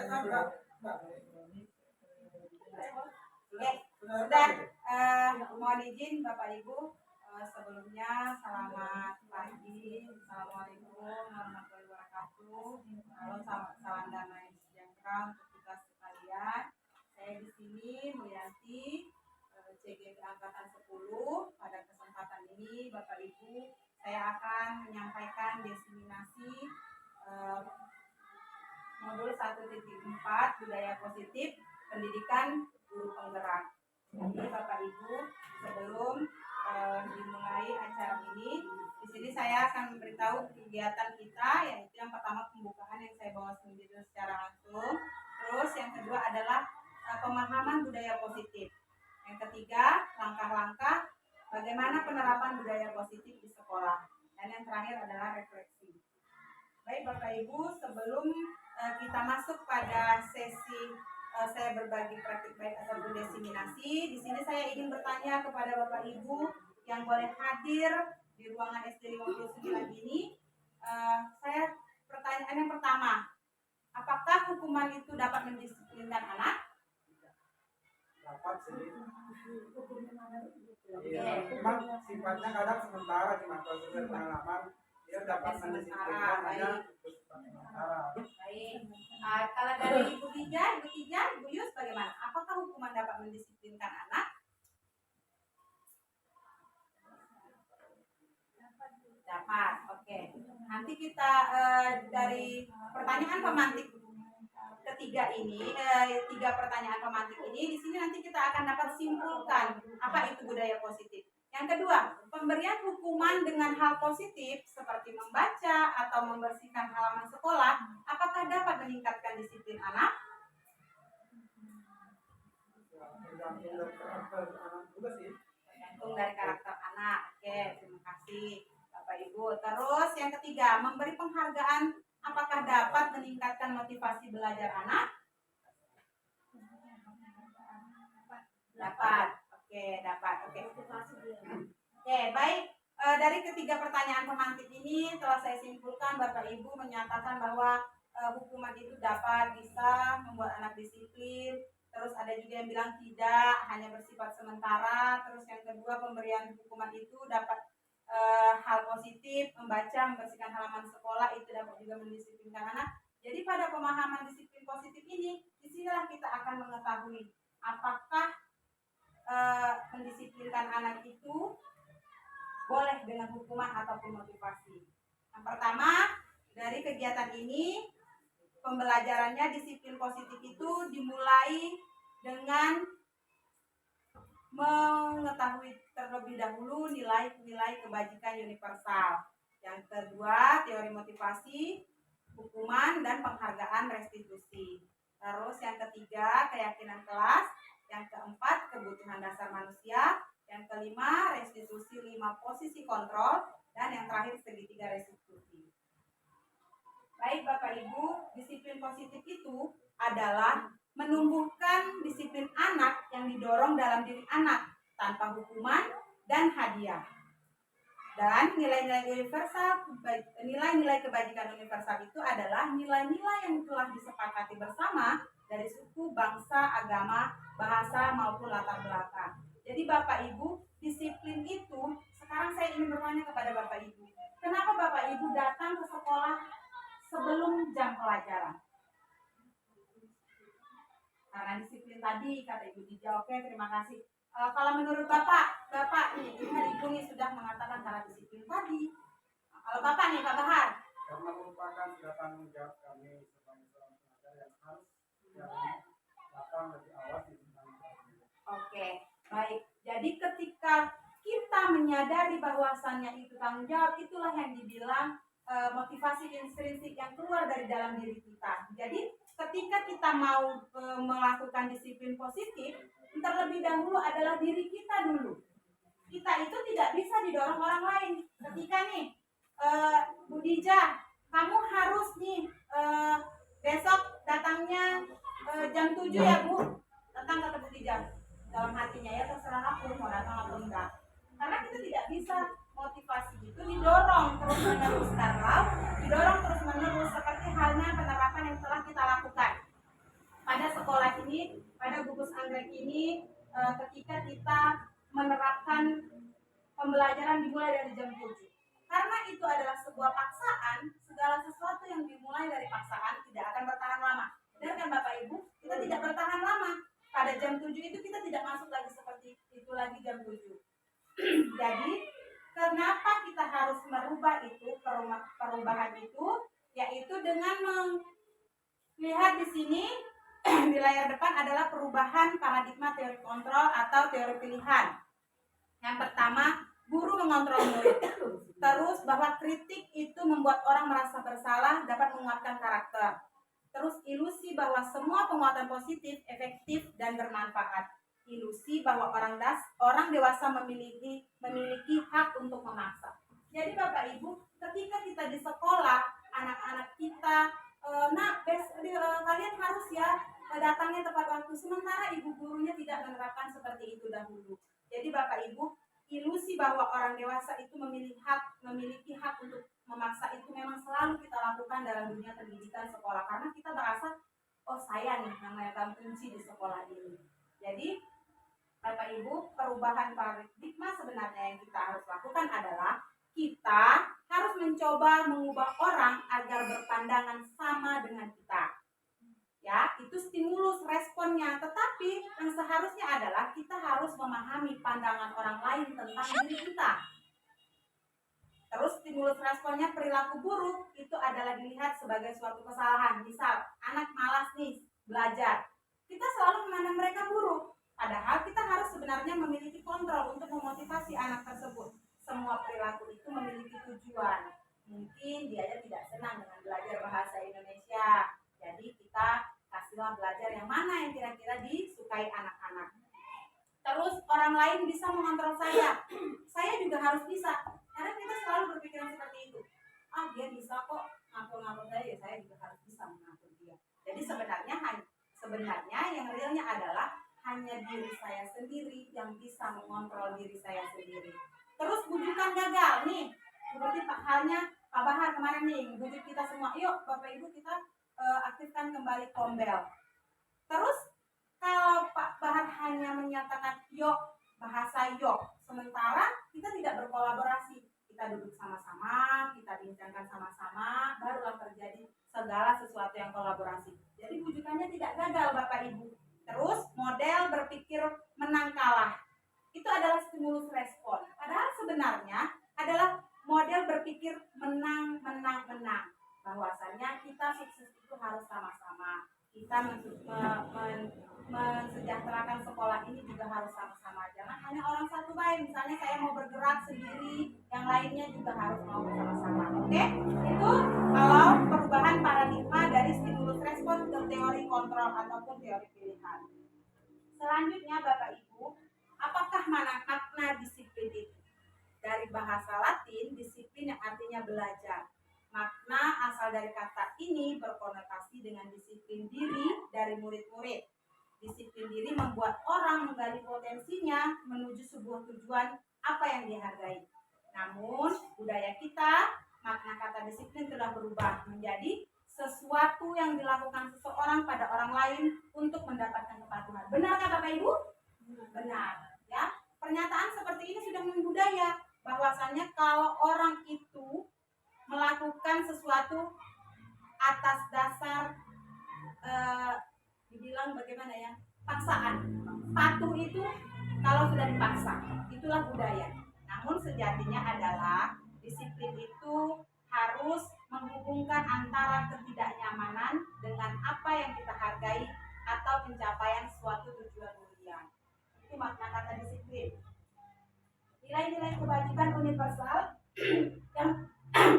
Oke, sudah. Mohon izin Bapak Ibu, sebelumnya selamat pagi. Assalamualaikum warahmatullahi wabarakatuh. Salam damai sejahtera untuk kita sekalian. Saya di sini Mulyanti, CGP Angkatan 10. Pada kesempatan ini Bapak Ibu, saya akan menyampaikan diseminasi modul 1.4 budaya positif pendidikan guru penggerak. Jadi Bapak Ibu, sebelum dimulai acara ini, di sini saya akan memberitahu kegiatan kita, yaitu yang pertama pembukaan yang saya bawa sendiri secara langsung. Terus yang kedua adalah pemahaman budaya positif. Yang ketiga, langkah-langkah bagaimana penerapan budaya positif di sekolah. Dan yang terakhir adalah refleksi. Baik Bapak Ibu, sebelum kita masuk pada sesi saya berbagi praktik baik ataupun diseminasi, di sini saya ingin bertanya kepada Bapak Ibu yang boleh hadir di ruangan SD 59 ini. Saya pertanyaan yang pertama, apakah hukuman itu dapat mendisiplinkan anak? Dapat sih. Iya, cuma sifatnya kadang sementara, cuma kalau sudah pengalaman dia dapat mendisiplinkan hanya untuk sementara. Baik. Kalau dari Ibu Tija, Ibu Yus bagaimana? Apakah hukuman dapat mendisiplinkan anak? Dapat. Oke. Nanti kita dari pertanyaan pemantik ketiga ini, tiga pertanyaan pemantik ini, di sini nanti kita akan dapat simpulkan apa itu budaya positif. Yang kedua, pemberian hukuman dengan hal positif seperti membaca atau membersihkan halaman sekolah, apakah dapat meningkatkan disiplin anak? Tergantung dari karakter anak juga sih. Tergantung dari karakter anak. Oke, terima kasih Bapak Ibu. Terus yang ketiga, memberi penghargaan apakah dapat meningkatkan motivasi belajar anak? Dapat. Oke, dapat. Oke. Oke, baik. Dari ketiga pertanyaan pemantik ini telah saya simpulkan Bapak Ibu menyatakan bahwa hukuman itu dapat bisa membuat anak disiplin. Terus ada juga yang bilang tidak, hanya bersifat sementara. Terus yang kedua, pemberian hukuman itu dapat hal positif, membaca, membersihkan halaman sekolah itu dapat juga mendisiplinkan anak. Jadi pada pemahaman disiplin positif ini, disinilah kita akan mengetahui apakah mendisiplinkan anak itu boleh dengan hukuman ataupun motivasi. Yang pertama, dari kegiatan ini pembelajarannya disiplin positif itu dimulai dengan mengetahui terlebih dahulu nilai-nilai kebajikan universal. Yang kedua, teori motivasi, hukuman dan penghargaan restitusi. Terus yang ketiga, keyakinan kelas. Yang keempat, kebutuhan dasar manusia. Yang kelima, restitusi 5 posisi kontrol. Dan yang terakhir, segitiga restitusi. Baik Bapak Ibu, disiplin positif itu adalah menumbuhkan disiplin anak yang didorong dalam diri anak tanpa hukuman dan hadiah. Dan nilai-nilai universal, nilai-nilai kebajikan universal itu adalah nilai-nilai yang telah disepakati bersama dari suku, bangsa, agama, bahasa maupun latar belakang. Jadi Bapak Ibu, disiplin itu, sekarang saya ingin bertanya kepada Bapak Ibu, kenapa Bapak Ibu datang ke sekolah sebelum jam pelajaran? Karena disiplin tadi, kata Ibu Tija. Oke, terima kasih. Kalau menurut Bapak nih, Ibu nih sudah mengatakan cara disiplin tadi. Kalau Bapak nih, Pak Bahar. Karena merupakan sudah tanggung jawab kami sebagai seorang pengajar yang harus datang lebih awal di Oke, baik. Jadi ketika kita menyadari bahwasannya itu tanggung jawab, itulah yang dibilang motivasi intrinsik yang keluar dari dalam diri kita. Jadi ketika kita mau melakukan disiplin positif, terlebih dahulu adalah diri kita dulu. Kita itu tidak bisa didorong orang lain. Ketika nih, Bu Dija, kamu harus nih besok datangnya jam 7 ya Bu. Datang kata Bu Dija. Dalam hatinya ya terserah aku mau datang atau enggak. Karena kita tidak bisa motivasi itu didorong terus menerus seperti halnya penerapan yang telah kita lakukan. ini ketika kita menerapkan pembelajaran dimulai dari jam 7. Karena itu adalah sebuah paksaan, segala sesuatu yang dimulai dari paksaan tidak akan bertahan lama. Benar kan Bapak Ibu? Kita tidak bertahan lama. Pada jam 7 itu kita tidak masuk lagi seperti itu lagi jam 7. Jadi, kenapa kita harus merubah itu, perubahan itu, yaitu dengan melihat di sini di layar depan adalah perubahan paradigma teori kontrol atau teori pilihan. Yang pertama, guru mengontrol murid. Terus bahwa kritik itu membuat orang merasa bersalah, dapat menguatkan karakter. Terus ilusi bahwa semua penguatan positif, efektif, dan bermanfaat. Ilusi bahwa orang dewasa memiliki hak untuk memaksa. Jadi Bapak Ibu, ketika kita di sekolah, anak-anak kita, kalian harus ya datangnya tepat waktu. Sementara ibu gurunya tidak menerapkan seperti itu dahulu. Jadi Bapak Ibu, ilusi bahwa orang dewasa itu memiliki hak untuk memaksa itu memang selalu kita lakukan dalam dunia pendidikan sekolah, karena kita merasa oh saya nih yang memegang kunci di sekolah ini. Jadi Bapak Ibu, perubahan paradigma sebenarnya yang kita harus lakukan adalah kita harus mencoba mengubah orang agar berpandangan sama dengan kita. Ya, itu stimulus responnya. Tetapi yang seharusnya adalah kita harus memahami pandangan orang lain tentang diri kita. Terus stimulus responnya perilaku buruk itu adalah dilihat sebagai suatu kesalahan. Misal, anak malas nih belajar. Kita selalu memandang mereka buruk. Padahal kita harus sebenarnya memiliki kontrol untuk memotivasi anak tersebut. Semua perilaku itu memiliki tujuan. Mungkin dia tidak senang dengan belajar bahasa Indonesia. Jadi kita kasihlah belajar yang mana yang kira-kira disukai anak-anak. Terus orang lain bisa mengontrol saya. Saya juga harus bisa. Karena kita selalu berpikiran seperti itu. Ah, dia bisa kok ngatur-ngatur saya juga harus bisa mengatur dia. Jadi sebenarnya yang realnya adalah hanya diri saya sendiri yang bisa mengontrol diri saya sendiri. Terus bujukan gagal nih. Seperti halnya Pak Bahar kemarin nih, bujuk kita semua. Yuk Bapak Ibu kita aktifkan kembali Kombel. Terus kalau Pak Bahar hanya menyatakan yok, bahasa yok, sementara kita tidak berkolaborasi, kita duduk sama-sama, kita bincangkan sama-sama, barulah terjadi segala sesuatu yang kolaborasi. Jadi bujukannya tidak gagal Bapak Ibu. Terus model berpikir menang kalah, itu adalah stimulus respon. Padahal sebenarnya adalah model berpikir menang. Bahwasanya kita sukses itu harus sama-sama. Kita mensejahterakan sekolah ini juga harus sama-sama. Jangan hanya orang satu baik. Misalnya saya mau bergerak sendiri, yang lainnya juga harus mau bersama-sama. Oke? Itu kalau perubahan paradigma dari stimulus respon ke teori kontrol ataupun teori pilihan. Selanjutnya Bapak Ibu, apakah makna disiplin itu? Dari bahasa Latin, disiplin yang artinya belajar. Makna asal dari kata ini berkonotasi dengan disiplin diri dari murid-murid. Disiplin diri membuat orang menggali potensinya menuju sebuah tujuan apa yang dihargai. Namun, budaya kita, makna kata disiplin telah berubah menjadi sesuatu yang dilakukan seseorang pada orang lain untuk mendapatkan kepatuhan. Benarkah Bapak Ibu? Benar. Ya, pernyataan seperti ini sudah membudaya bahwasanya kalau orang itu melakukan sesuatu atas dasar dibilang bagaimana ya, paksaan. Patuh itu kalau sudah dipaksa, itulah budaya. Namun sejatinya adalah disiplin itu harus menghubungkan antara ketidaknyamanan dengan apa yang kita hargai atau pencapaian suatu tujuan mulia. Itu makna kata disiplin. Nilai-nilai kewajiban universal yang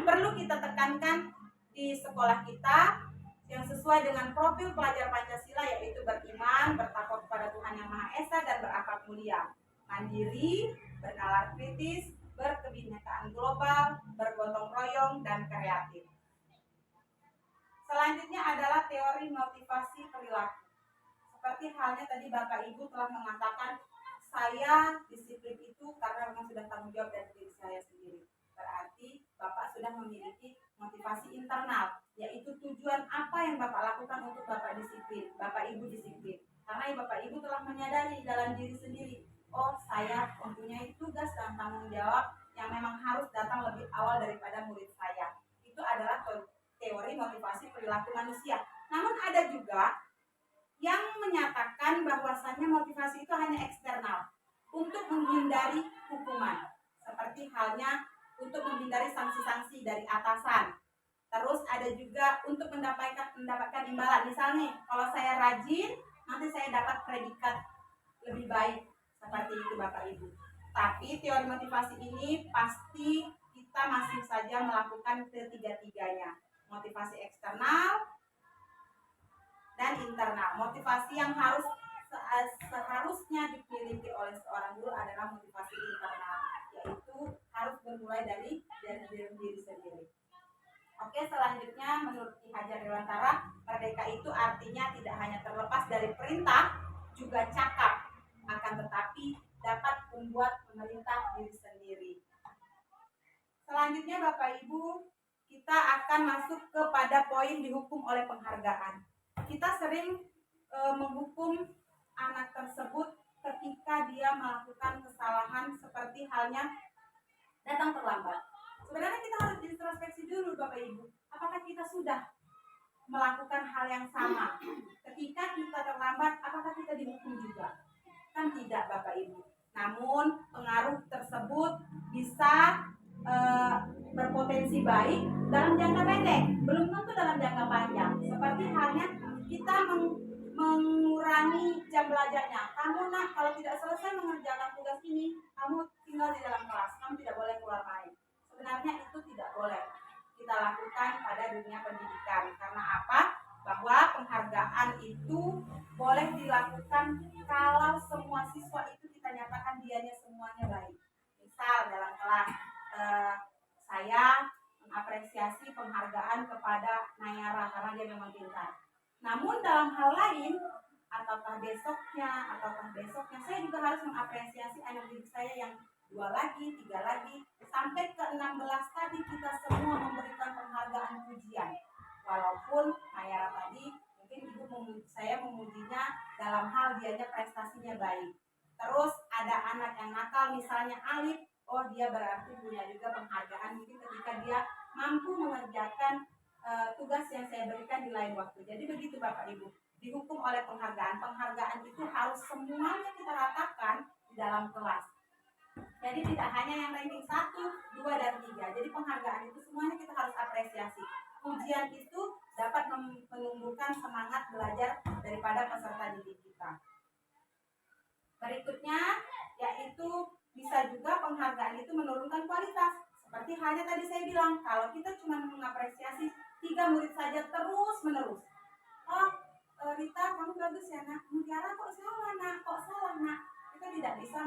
perlu kita tekankan di sekolah kita yang sesuai dengan profil pelajar Pancasila, yaitu beriman, bertakwa kepada Tuhan Yang Maha Esa, dan berakhlak mulia, mandiri, bernalar kritis, berkebinekaan global, bergotong royong, dan kreatif. Selanjutnya adalah teori motivasi perilaku. Seperti halnya tadi Bapak Ibu telah mengatakan, saya disiplin itu karena memang sudah tanggung jawab dari diri saya sendiri. Berarti Bapak sudah memiliki motivasi internal, yaitu tujuan apa yang Bapak lakukan untuk Bapak disiplin, Bapak Ibu disiplin. Karena Karena Bapak Ibu telah menyadari dalam diri sendiri, oh saya mempunyai tugas dan tanggung jawab yang memang harus datang lebih awal daripada murid saya. Itu adalah teori motivasi perilaku manusia. Namun ada juga yang menyatakan bahwasannya motivasi itu hanya eksternal untuk menghindari hukuman, seperti halnya untuk menghindari sanksi-sanksi dari atasan. Terus ada juga untuk mendapatkan imbalan. Misalnya kalau saya rajin, nanti saya dapat predikat lebih baik, seperti itu Bapak Ibu. Tapi teori motivasi ini pasti kita masih saja melakukan ketiga-tiganya. Motivasi eksternal dan internal. Motivasi yang seharusnya dimiliki oleh seorang guru adalah motivasi internal, yaitu harus bermulai dari diri sendiri. Oke, selanjutnya menurut Ki Hajar Dewantara, merdeka itu artinya tidak hanya terlepas dari perintah, juga cakap, akan tetapi dapat membuat pemerintah diri sendiri. Selanjutnya Bapak Ibu, kita akan masuk kepada poin dihukum oleh penghargaan. Kita sering menghukum anak tersebut ketika dia melakukan kesalahan, seperti halnya datang terlambat. Sebenarnya kita harus introspeksi dulu Bapak Ibu, apakah kita sudah melakukan hal yang sama? Ketika kita terlambat, apakah kita dihukum juga? Kan tidak Bapak Ibu. Namun pengaruh tersebut bisa berpotensi baik dalam jangka pendek, belum tentu dalam jangka panjang. Seperti halnya kita mengurangi jam belajarnya. Kamu nak, kalau tidak selesai mengerjakan tugas ini, kamu tinggal di dalam kelas, kamu tidak boleh keluar main. Sebenarnya itu tidak boleh kita lakukan pada dunia pendidikan. Karena apa? Bahwa penghargaan itu boleh dilakukan kalau semua siswa itu kita nyatakan dianya semuanya baik. Misal dalam kelas saya mengapresiasi penghargaan kepada Nayara karena dia memang pintar. Namun dalam hal lain, ataukah besoknya saya juga harus mengapresiasi anak didik saya yang 2 lagi, 3 lagi, sampai ke 16 tadi kita semua memberikan penghargaan pujian. Walaupun Nayara tadi mungkin saya memujinya dalam hal dianya prestasinya baik. Terus ada anak yang nakal misalnya Alif, oh dia berarti punya juga penghargaan mungkin ketika dia mampu mengerjakan tugas yang saya berikan di lain waktu. Jadi begitu Bapak Ibu, dihukum oleh penghargaan. Penghargaan itu harus semuanya kita ratakan di dalam kelas. Jadi tidak hanya yang ranking 1, 2, dan 3. Jadi penghargaan itu semuanya kita harus apresiasi. Pujian itu dapat menumbuhkan semangat belajar daripada peserta didik kita. Berikutnya yaitu bisa juga penghargaan itu menurunkan kualitas. Seperti halnya tadi saya bilang, kalau kita cuma mengapresiasi 3 murid saja terus menerus. Oh, Rita kamu bagus ya nak, Mutiara kok salah nak. Kita tidak bisa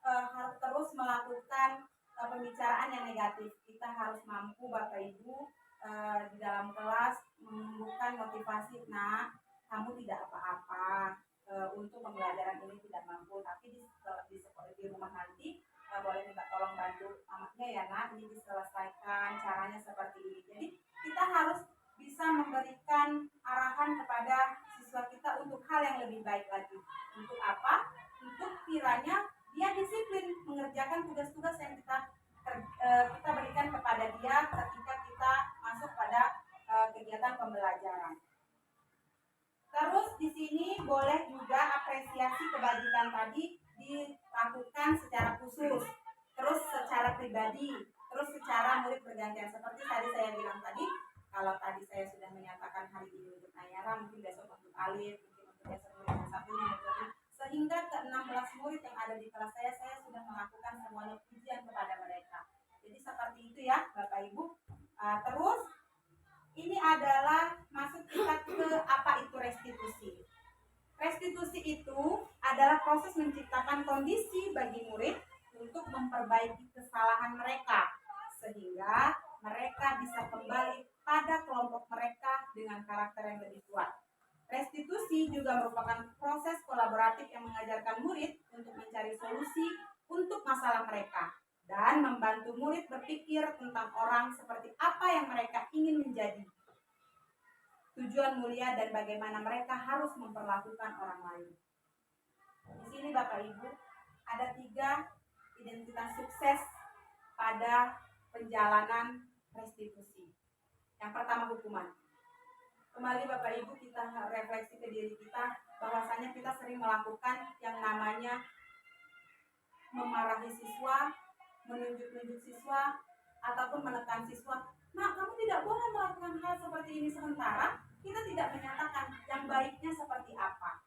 harus terus melakukan pembicaraan yang negatif. Kita harus mampu Bapak Ibu di dalam kelas menumbuhkan motivasi, nak kamu tidak apa-apa, untuk pembelajaran ini tidak mampu, tapi di rumah nanti boleh minta tolong bantu mamanya ya nak, ini diselesaikan caranya seperti ini. Jadi kita harus bisa memberikan arahan kepada siswa kita untuk hal yang lebih baik lagi. Untuk apa? Untuk kiranya dia disiplin mengerjakan tugas-tugas yang kita berikan kepada dia ketika kita masuk pada kegiatan pembelajaran. Terus di sini boleh juga apresiasi kebajikan tadi dilakukan secara khusus, terus secara pribadi, terus secara murid bergantian. Seperti tadi saya bilang tadi, kalau tadi saya sudah menyatakan hari ini untuk Nayara, mungkin besok untuk Alif, mungkin untuk besok murid yang satunya, sehingga ke 16 murid yang ada di kelas saya sudah melakukan semuanya pujian kepada mereka. Jadi seperti itu ya Bapak Ibu. Terus ini adalah masuk kita ke apa itu restitusi. Restitusi itu adalah proses menciptakan kondisi bagi murid untuk memperbaiki kesalahan mereka sehingga mereka bisa kembali pada kelompok mereka dengan karakter yang lebih kuat. Restitusi juga merupakan proses kolaboratif yang mengajarkan murid untuk mencari solusi untuk masalah mereka dan membantu murid berpikir tentang orang seperti apa yang mereka ingin menjadi, tujuan mulia dan bagaimana mereka harus memperlakukan orang lain. sini Bapak Ibu ada 3 identitas sukses pada perjalanan restitusi. Yang pertama hukuman. Kembali Bapak Ibu kita refleksi ke diri kita bahwasanya kita sering melakukan yang namanya memarahi siswa, menunjuk-nunjuk siswa, ataupun menekan siswa. Nah, kamu tidak boleh melakukan hal seperti ini, sementara kita tidak menyatakan yang baiknya seperti apa.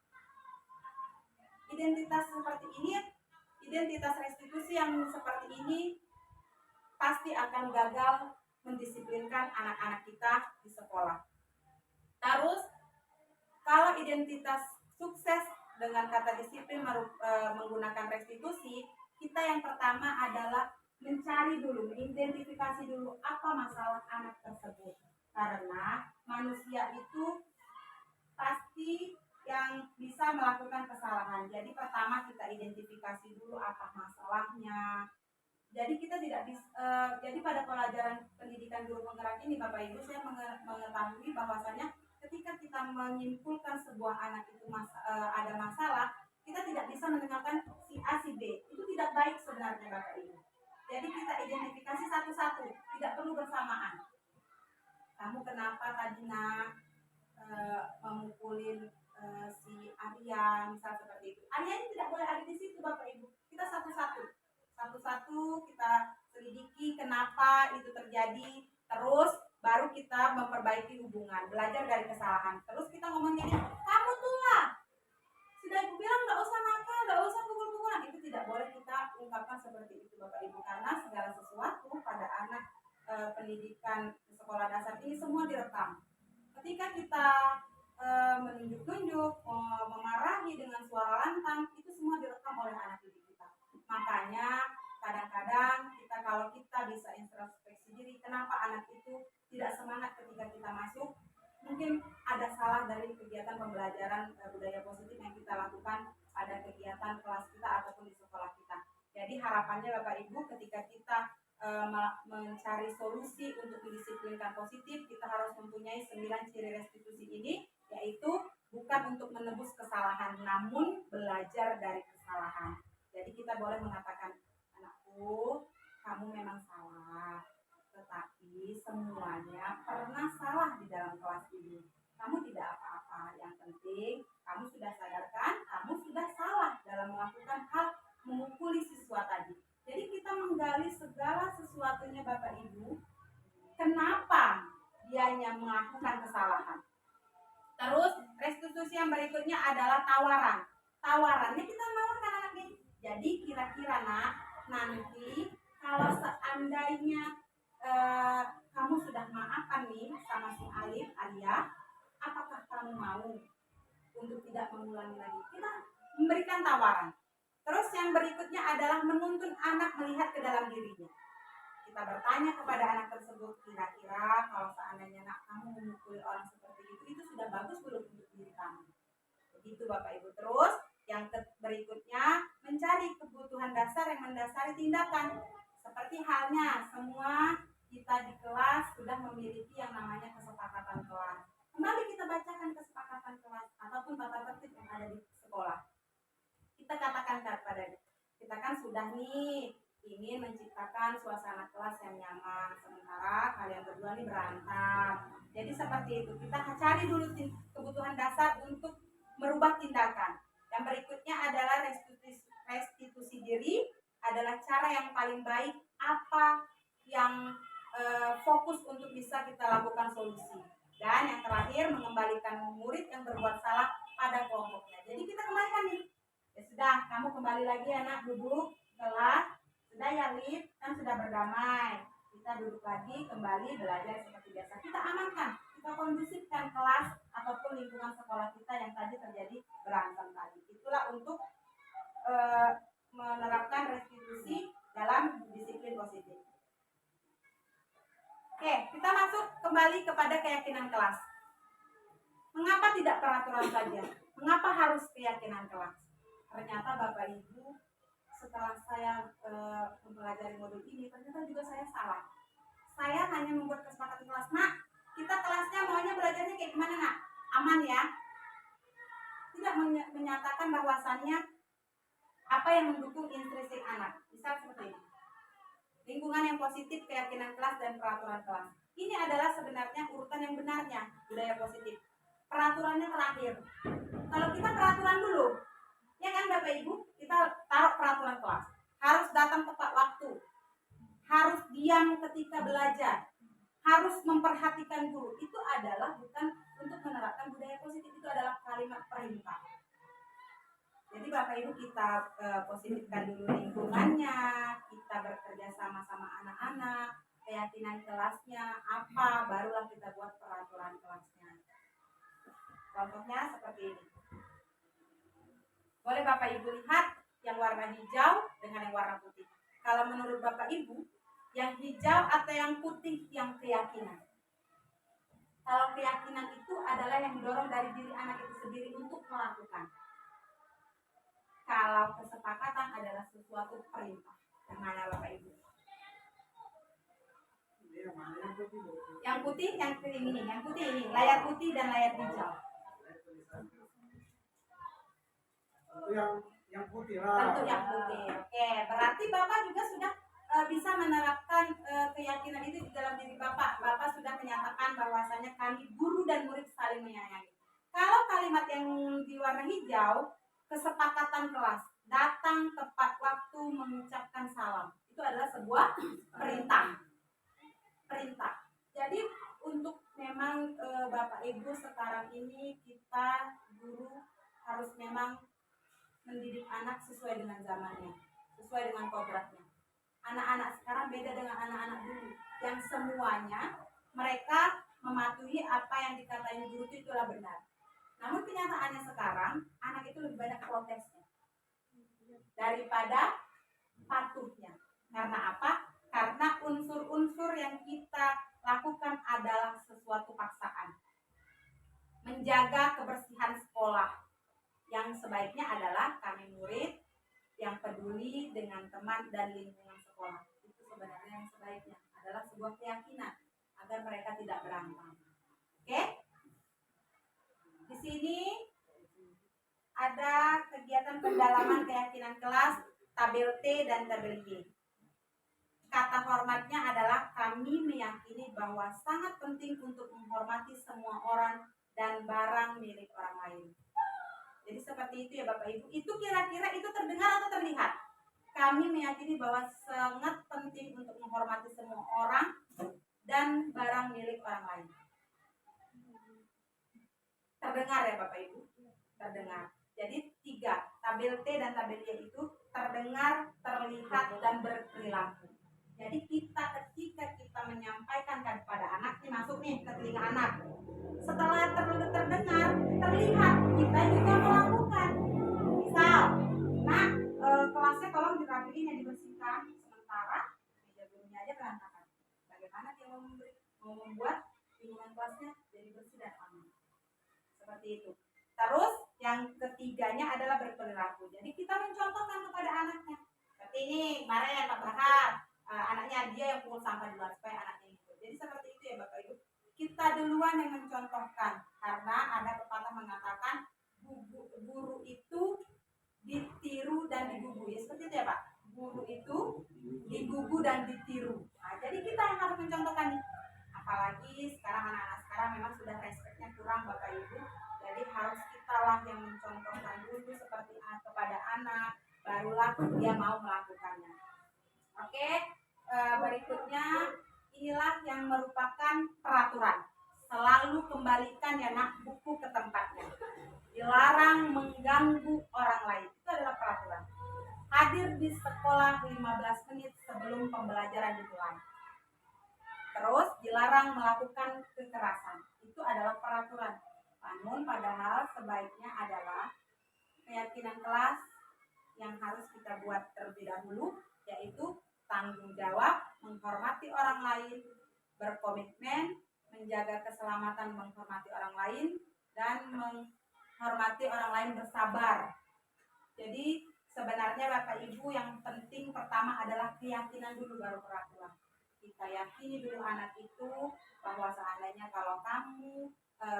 Identitas seperti ini, identitas restitusi yang seperti ini pasti akan gagal mendisiplinkan anak-anak kita di sekolah. Terus, kalau identitas sukses dengan kata disiplin menggunakan restitusi, kita yang pertama adalah mencari dulu, mengidentifikasi dulu apa masalah anak tersebut. Karena manusia itu pasti yang bisa melakukan kesalahan. Jadi pertama kita identifikasi dulu apa masalahnya. Jadi kita tidak bisa, jadi pada pelajaran pendidikan guru penggerak ini Bapak Ibu, saya mengetahui bahwasanya ketika kita menyimpulkan sebuah anak itu ada masalah, kita tidak bisa mendengarkan si A si B. Itu tidak baik sebenarnya Bapak Ibu. Jadi kita identifikasi satu-satu, tidak perlu bersamaan. Kamu kenapa tadi nak memukulin si Arya, misal seperti itu. Arya ini tidak boleh ada di situ Bapak Ibu. Kita satu-satu kita selidiki kenapa itu terjadi, terus baru kita memperbaiki hubungan, belajar dari kesalahan. Terus kita ngomong gini, kamu tuh lah, sudah ibu bilang nggak usah nakal, nggak usah pukul-pukulan. Itu tidak boleh kita ungkapkan seperti itu Bapak Ibu, karena segala sesuatu pada anak pendidikan sekolah dasar ini semua direkam. Ketika kita menunjuk-nunjuk, memarahi dengan suara lantang, itu semua direkam oleh anak didik kita. Makanya kadang-kadang kalau kita bisa introspeksi diri, kenapa anak itu tidak semangat ketika kita masuk, mungkin ada salah dari kegiatan pembelajaran budaya positif yang kita lakukan pada kegiatan kelas kita ataupun di sekolah kita. Jadi harapannya Bapak Ibu, ketika kita mencari solusi untuk didisiplinkan positif, kita harus mempunyai 9 ciri restitusi ini, yaitu bukan untuk menebus kesalahan, namun belajar dari kesalahan. Jadi kita boleh mengatakan, anakku, kamu memang salah, tetapi semuanya pernah salah di dalam kelas ini. Kamu tidak apa-apa, yang penting kamu sudah sadarkan, kamu sudah salah dalam melakukan hal memukuli siswa tadi. Jadi kita menggali segala sesuatunya Bapak Ibu, kenapa dianya melakukan kesalahan. Terus restitusi yang berikutnya adalah tawaran. Tawarannya kita menawarkan anak ini. Jadi kira-kira nak, nanti kalau seandainya kamu sudah maafkan nih sama si Alif, Alia, apakah kamu mau untuk tidak mengulangi lagi? Kita memberikan tawaran. Terus yang berikutnya adalah menuntun anak melihat ke dalam dirinya. Kita bertanya kepada anak tersebut, kira-kira kalau seandainya nak kamu memukul orang seperti itu sudah bagus belum untuk diri kamu? Begitu Bapak Ibu. Terus yang berikutnya, mencari kebutuhan dasar yang mendasari tindakan. Seperti halnya semua kita di kelas sudah memiliki yang namanya kesepakatan kelas. Kembali kita bacakan kesepakatan kelas ataupun tata tertib yang ada di sekolah. Kita katakan kepada kita kan sudah nih ingin menciptakan suasana kelas yang nyaman, sementara kalian berdua nih berantem. Jadi seperti itu, kita cari dulu kebutuhan dasar untuk merubah tindakan. Yang berikutnya adalah restitusi diri, adalah cara yang paling baik apa yang fokus untuk bisa kita lakukan solusi. Dan yang terakhir, mengembalikan murid yang berbuat salah pada kelompoknya. Jadi kita kembalikan nih, ya sudah, kamu kembali lagi anak, duduk kelas. Sudah ya Lid, kan sudah berdamai. Kita duduk lagi, kembali belajar seperti biasa. Kita amankan, kita kondusifkan kelas ataupun lingkungan sekolah kita yang tadi terjadi berantem tadi. Itulah untuk menerapkan restitusi dalam disiplin positif. Oke, kita masuk kembali kepada keyakinan kelas. Mengapa tidak peraturan saja? Mengapa harus keyakinan kelas? Ternyata Bapak Ibu, setelah saya mempelajari modul ini, ternyata juga saya salah. Saya hanya membuat kesepakatan kelas, nak, kita kelasnya maunya belajarnya kayak gimana nak? Aman ya? Tidak menyatakan bahwasannya Apa yang mendukung intrinsik anak? Misal seperti ini. Lingkungan yang positif, keyakinan kelas, dan peraturan kelas. Ini adalah sebenarnya urutan yang benarnya budaya positif. Peraturannya terakhir. Kalau kita peraturan dulu, ya kan Bapak Ibu, kita taruh peraturan kelas. Harus datang tepat waktu. Harus diam ketika belajar. Harus memperhatikan guru. Itu adalah bukan untuk menerapkan budaya positif, itu adalah kalimat perintah. Jadi Bapak Ibu kita positifkan dulu lingkungannya, kita bekerja sama-sama anak-anak, keyakinan kelasnya apa, barulah kita buat peraturan kelasnya. Contohnya seperti ini. Boleh Bapak Ibu lihat yang warna hijau dengan yang warna putih. Kalau menurut Bapak Ibu, yang hijau atau yang putih yang keyakinan? Kalau keyakinan itu adalah yang didorong dari diri anak itu sendiri untuk melakukan. Kalau kesepakatan adalah sesuatu perintah. Yang mana Bapak Ibu? Yang putih, yang ini, yang putih ini, layar putih dan layar hijau. Yang putih lah. Tentu yang putih. Oke, berarti Bapak juga sudah bisa menerapkan keyakinan itu di dalam diri Bapak. Bapak sudah menyatakan bahwasanya kami guru dan murid saling menyayangi. Kalau kalimat yang di warna hijau, kesepakatan kelas, datang tepat waktu mengucapkan salam. Itu adalah sebuah perintah. Perintah. Jadi untuk memang Bapak Ibu sekarang ini kita guru harus memang mendidik anak sesuai dengan zamannya, sesuai dengan kodratnya. Anak-anak sekarang beda dengan anak-anak dulu, yang semuanya mereka mematuhi apa yang dikatain guru itu itulah benar. Namun kenyataannya sekarang anak itu lebih banyak protesnya daripada patuhnya. Karena apa? Karena unsur-unsur yang kita lakukan adalah sesuatu paksaan. Menjaga kebersihan sekolah, yang sebaiknya adalah kami murid yang peduli dengan teman dan lingkungan sekolah. Itu sebenarnya yang sebaiknya adalah sebuah keyakinan agar mereka tidak berantem. Oke? Di sini ada kegiatan pendalaman keyakinan kelas, tabel T dan tabel Y. Kata hormatnya adalah kami meyakini bahwa sangat penting untuk menghormati semua orang dan barang milik orang lain. Jadi seperti itu ya Bapak Ibu. Itu kira-kira itu terdengar atau terlihat? Kami meyakini bahwa sangat penting untuk menghormati semua orang dan barang milik orang lain. Terdengar ya Bapak Ibu? Terdengar. Jadi 3, tabel T dan tabel Y itu terdengar, terlihat, dan berperilaku. Jadi ketika kita menyampaikan kepada anak, ini masuk nih ke telinga anak. Setelah terdengar, terlihat, kita juga melakukan. Misal, nah kelasnya tolong dirapiin ya, dibersihkan. Sementara meja gurunya aja berantakan. Bagaimana dia mau membuat lingkungan kelasnya jadi bersih dan aman? Seperti itu. Terus yang ketiganya adalah berperilaku. Jadi kita mencontohkan kepada anaknya. Seperti ini kemarin Pak Bahar, anaknya dia yang pukul sampah di luar supaya anaknya itu. Jadi seperti itu ya Bapak Ibu. Kita duluan yang mencontohkan, karena ada pepatah mengatakan guru itu ditiru dan digugu. Ya seperti itu ya Pak. Guru itu digugu dan ditiru. Nah, jadi kita yang harus mencontohkan nih. Apalagi sekarang anak-anak sekarang memang sudah respeknya kurang Bapak Ibu. Jadi harus kita lah yang mencontohkan dulu seperti kepada anak, barulah dia mau melakukannya. Oke, berikutnya inilah yang merupakan peraturan. Selalu kembalikan ya nak buku ke tempatnya. Dilarang mengganggu orang lain. Itu adalah peraturan. Hadir di sekolah 15 menit sebelum pembelajaran dimulai. Terus dilarang melakukan kekerasan. Itu adalah peraturan. Namun padahal sebaiknya adalah keyakinan kelas yang harus kita buat terlebih dahulu, yaitu tanggung jawab, menghormati orang lain, berkomitmen, menjaga keselamatan, menghormati orang lain, dan menghormati orang lain, bersabar. Jadi sebenarnya Bapak Ibu yang penting pertama adalah keyakinan dulu baru peraturan. Kita yakini dulu anak itu bahwa seandainya kalau kamu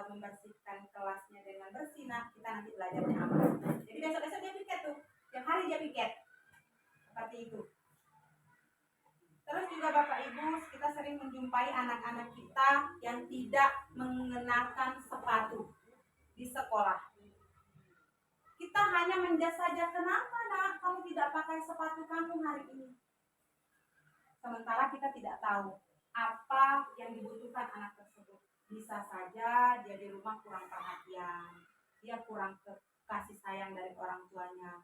membersihkan kelasnya dengan bersih, nah kita nanti belajarnya aman. Jadi besok-besok dia pikir tuh, yang hari dia piket. Seperti itu. Terus juga Bapak Ibu, kita sering menjumpai anak-anak kita yang tidak mengenakan sepatu di sekolah. Kita hanya menjudge saja, kenapa nak kamu tidak pakai sepatu kamu hari ini? Sementara kita tidak tahu apa yang dibutuhkan anak tersebut. Bisa saja dia di rumah kurang perhatian, dia kurang kasih sayang dari orang tuanya,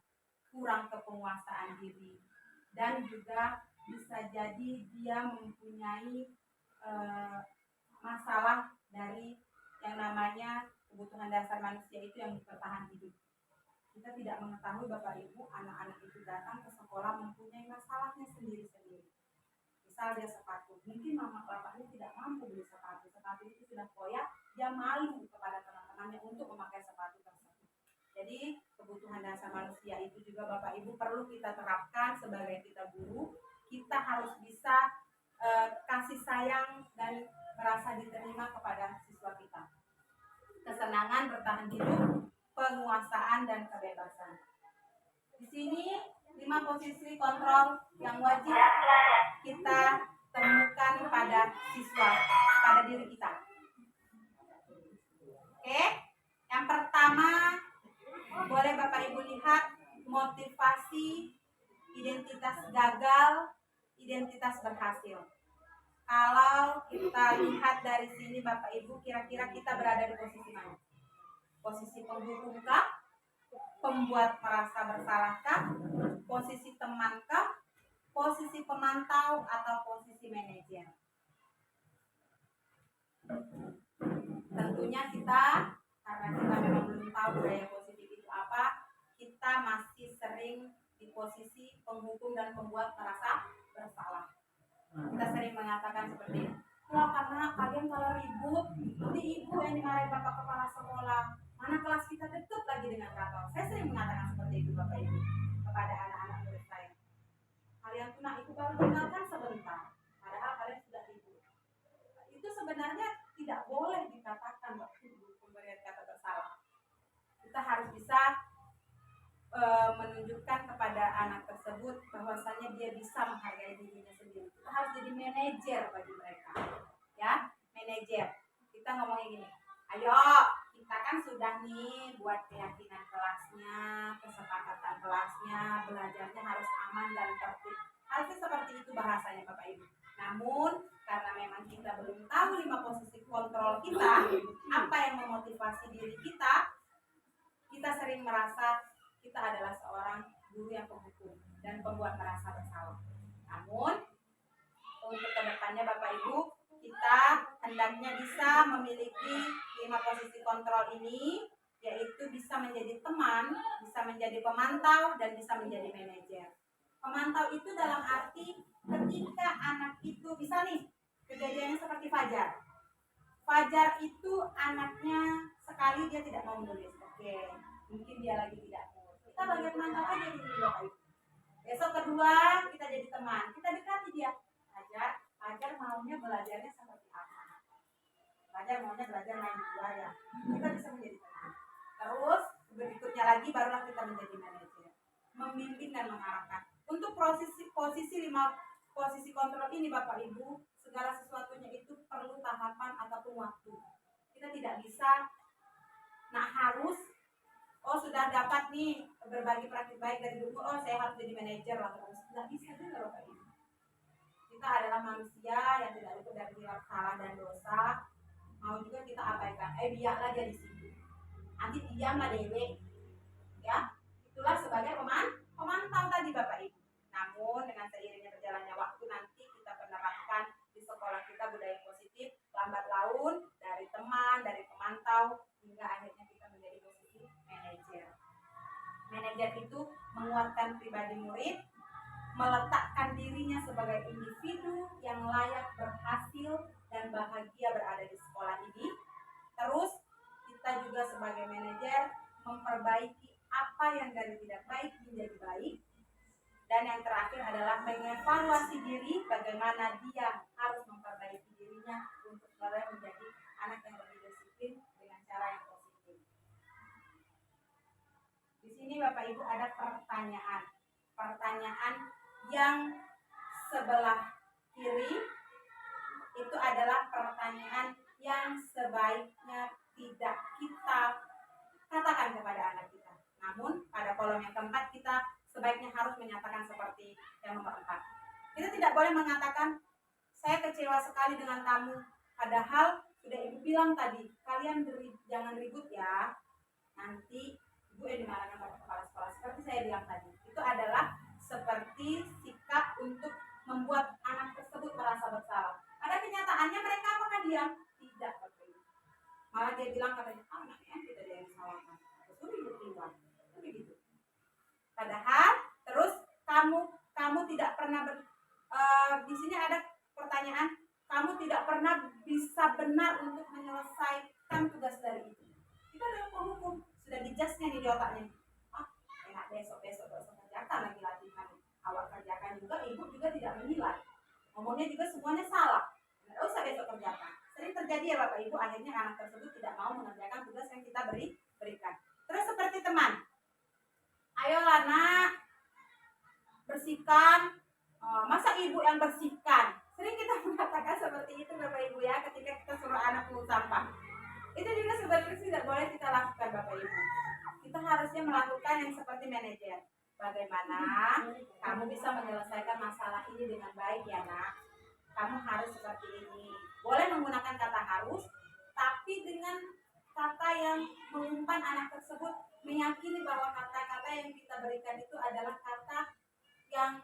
kurang kepenguasaan diri, dan juga bisa jadi dia mempunyai masalah dari yang namanya kebutuhan dasar manusia itu yang bertahan hidup. Kita tidak mengetahui Bapak Ibu, anak-anak itu datang ke sekolah mempunyai masalahnya sendiri-sendiri. Misal dia sepatu, mungkin mama bapaknya tidak mampu beli sepatu itu sudah koyak, dia malu kepada teman-temannya untuk memakai sepatu tersebut. Jadi kebutuhan dasar manusia itu juga Bapak Ibu perlu kita terapkan sebagai kita guru. Kita harus bisa kasih sayang dan merasa diterima kepada siswa kita. Kesenangan bertahan hidup, penguasaan dan kebebasan. Di sini 5 posisi kontrol yang wajib kita temukan pada siswa, pada diri kita. Oke, yang pertama boleh Bapak Ibu lihat motivasi, identitas gagal, identitas berhasil. Kalau kita lihat dari sini Bapak Ibu, kira-kira kita berada di posisi mana? Posisi penghukumkah? Pembuat merasa bersalahkah? Posisi temankah? Posisi pemantau atau posisi manajer? Tentunya kita, karena kita memang belum tahu budaya positif itu apa, kita masih sering di posisi penghukum dan pembuat merasa bersalah. Kita sering mengatakan seperti ini, ya karena kalian kalau ribut, nanti ibu yang dimarahin bapak kepala sekolah, mana kelas kita dekat lagi dengan kantor. Saya sering mengatakan seperti itu Bapak Ibu kepada anak-anak murid saya. Kalian tuh nak itu baru tinggalkan sebentar, padahal kalian sudah ribut. Itu sebenarnya tidak boleh dikatakan waktu pemberian kata bersalah. Kita harus bisa menunjukkan kepada anak tersebut bahwasanya dia bisa menghargai dirinya sendiri. Kita harus jadi manajer bagi mereka, ya, manajer. Kita ngomongin gini, ayo kita kan sudah nih buat keyakinan kelasnya, kesepakatan kelasnya, belajarnya harus aman dan tertib. Harusnya seperti itu bahasanya Bapak Ibu. Namun karena memang kita belum tahu 5 posisi kontrol kita, apa yang memotivasi diri kita, kita sering merasa kita adalah seorang guru yang penghukum dan pembuat merasa bersalah. Namun untuk kedepannya Bapak Ibu, kita hendaknya bisa memiliki 5 posisi kontrol ini, yaitu bisa menjadi teman, bisa menjadi pemantau, dan bisa menjadi manajer. Pemantau itu dalam arti ketika anak itu bisa nih, kejadiannya seperti Fajar. Fajar itu anaknya sekali dia tidak mau menulis. Oke, mungkin dia lagi tidak mau. Kita bagian mantau aja di Bapak Ibu. Besok kedua kita jadi teman, kita dekati dia. Fajar maunya belajarnya seperti apa? Fajar maunya belajar main di luar ya. Kita bisa menjadi teman. Terus berikutnya lagi barulah kita menjadi manajer, membimbing dan mengarahkan. Untuk posisi 5 posisi kontrol ini Bapak Ibu, segala sesuatunya itu perlu tahapan ataupun waktu. Kita tidak bisa harus sudah dapat nih berbagi praktik baik dari guru, saya harus jadi manajer lah terus. Tidak bisa juga Bapak Ibu. Kita adalah manusia yang tidak luput dari hilaf salah dan dosa. Mau juga kita abaikan, biarlah dia di situ. Nanti diamlah dewe. Ya, itulah sebagai pemantau tadi Bapak Ibu. Namun dengan seiringnya berjalannya waktu nanti kita menerapkan di sekolah kita budaya positif, lambat laun dari teman, dari pemantau hingga akhirnya kita menjadi posisi manajer. Manajer itu menguatkan pribadi murid, meletakkan dirinya sebagai individu yang layak berhasil dan bahagia berada di sekolah ini. Terus kita juga sebagai manajer memperbaiki apa yang dari tidak baik menjadi baik. Dan yang terakhir adalah mengevaluasi diri, bagaimana dia harus memperbaiki dirinya untuk menjadi anak yang lebih disiplin dengan cara yang positif. Di sini sini Bapak Ibu ada pertanyaan. Pertanyaan yang sebelah kiri itu adalah pertanyaan yang sebaiknya tidak kita katakan kepada anak kita. Namun pada kolom yang keempat kita sebaiknya harus menyatakan seperti yang nomor 4. Kita tidak boleh mengatakan, saya kecewa sekali dengan kamu. Padahal sudah Ibu bilang tadi, kalian jangan ribut ya. Nanti Ibu yang dimarahkan pada kepala sekolah. Seperti saya bilang tadi, itu adalah seperti sikap untuk membuat anak tersebut merasa bersalah. Pada kenyataannya mereka apakah diam? Tidak. Malah dia bilang katanya, anaknya tidak ada yang disalahkan. Suruh Ibu keluar. Begitu. Padahal terus kamu tidak pernah di sini ada pertanyaan, kamu tidak pernah bisa benar untuk menyelesaikan tugas dari itu. Itu adalah penghukum, sudah dijasnya nih di otaknya. Enak besok gak usah kerjakan lagi latihan. Awak kerjakan juga, Ibu juga tidak menilai. Ngomongnya juga semuanya salah. Gak usah besok kerjakan. Sering terjadi ya Bapak Ibu, akhirnya anak tersebut tidak mau mengerjakan tugas yang kita berikan. Terus seperti teman, ayolah nak, bersihkan. Masa Ibu yang bersihkan? Sering kita mengatakan seperti itu Bapak Ibu ya, ketika kita suruh anak pungut sampah. Itu juga sebenarnya tidak boleh kita lakukan Bapak Ibu. Kita harusnya melakukan yang seperti manajer. Bagaimana kamu bisa menyelesaikan masalah ini dengan baik ya nak? Kamu harus seperti ini. Boleh menggunakan kata harus, tapi dengan kata yang mengumpan anak tersebut meyakini bahwa kata-kata yang kita berikan itu adalah kata yang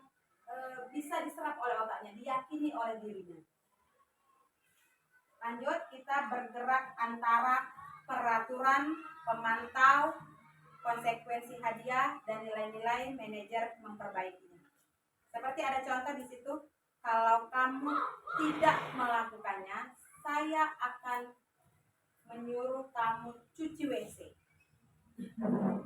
bisa diserap oleh otaknya, diyakini oleh dirinya. Lanjut, kita bergerak antara peraturan, pemantau, konsekuensi hadiah, dan nilai-nilai manajer memperbaikinya. Seperti ada contoh di situ, kalau kamu tidak melakukannya, saya akan menyuruh kamu cuci WC.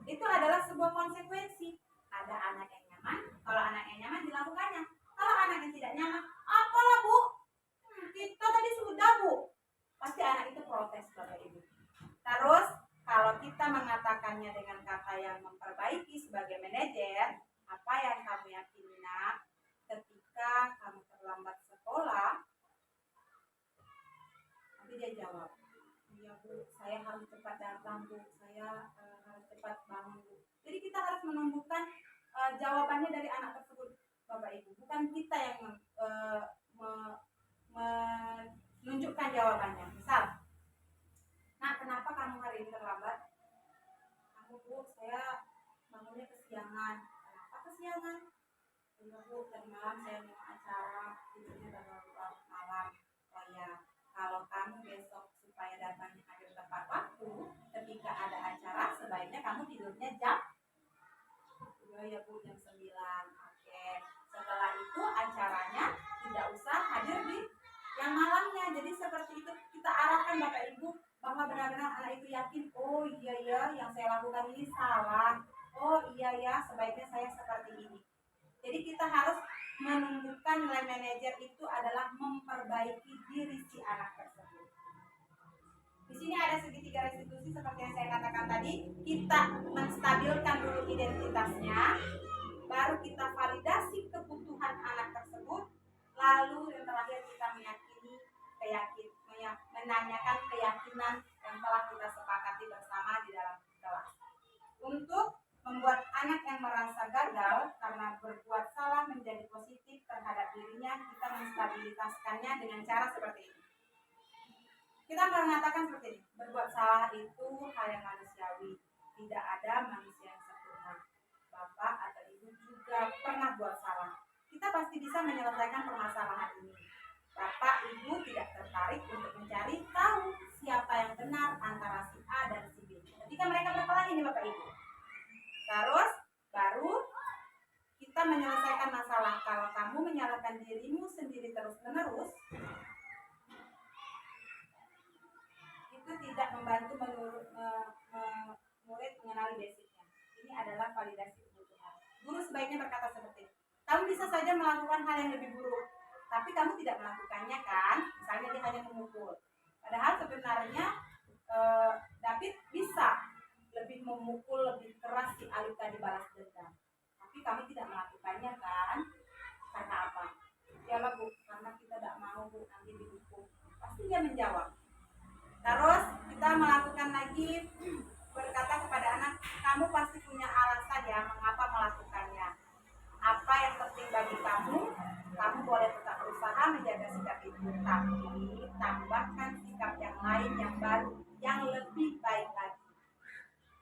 Itu adalah sebuah konsekuensi. Ada anak yang nyaman, kalau anak yang nyaman dilakukannya. Kalau anak yang tidak nyaman, apalah Bu? Kita tadi sudah Bu. Pasti anak itu protes Bapak Ibu. Terus kalau kita mengatakannya dengan kata yang memperbaiki sebagai manajer, apa yang kamu yakini nak? Ketika kamu terlambat sekolah, nanti dia jawab, iya Bu, saya harus cepat datang Bu, saya harus cepat bangun Bu. Jadi kita harus menumbuhkan jawabannya dari anak tersebut Bapak Ibu, bukan kita yang menunjukkan jawabannya. Misal, nah kenapa kamu hari ini terlambat? Kamu Bu, saya bangunnya kesiangan. Kenapa kesiangan? Iya Bu, tadi malam saya mau acara, tidurnya terlalu malam. Oh ya, kalau kamu besok supaya datangnya hadir tepat waktu, ketika ada acara sebaiknya kamu tidurnya jam. Ya Bu, jam 9. Oke. Setelah itu acaranya tidak usah hadir di yang malamnya. Jadi seperti itu kita arahkan Bapak Ibu bahwa benar-benar anak itu yakin, oh iya ya yang saya lakukan ini salah. Oh iya ya sebaiknya saya seperti ini. Jadi kita harus menunjukkan nilai manajer itu adalah memperbaiki diri si anak tersebut. Di sini ada segitiga restitusi seperti yang saya katakan tadi. Kita menstabilkan dulu identitasnya, baru kita validasi kebutuhan anak tersebut, lalu yang terakhir kita menanyakan keyakinan yang telah kita sepakati bersama di dalam kelas. Untuk membuat anak yang merasa gagal karena berbuat salah menjadi positif terhadap dirinya, kita menstabilitaskannya dengan cara seperti ini. Kita mengatakan seperti ini, berbuat salah itu hal yang manusiawi. Tidak ada manusia yang sempurna. Bapak atau Ibu juga pernah buat salah. Kita pasti bisa menyelesaikan permasalahan ini. Bapak Ibu tidak tertarik untuk mencari tahu siapa yang benar antara si A dan si B. Ketika mereka berkelahi nih Bapak Ibu. Terus baru kita menyelesaikan masalah. Kalau kamu menyalahkan dirimu sendiri terus-menerus, itu tidak membantu murid mengenali basicnya. Ini adalah validasi kebutuhan. Guru sebaiknya berkata seperti ini. Kamu bisa saja melakukan hal yang lebih buruk, tapi kamu tidak melakukannya kan? Misalnya dia hanya memukul. Padahal sebenarnya David bisa lebih memukul lebih keras si Alif tadi yang baru, yang lebih baik lagi.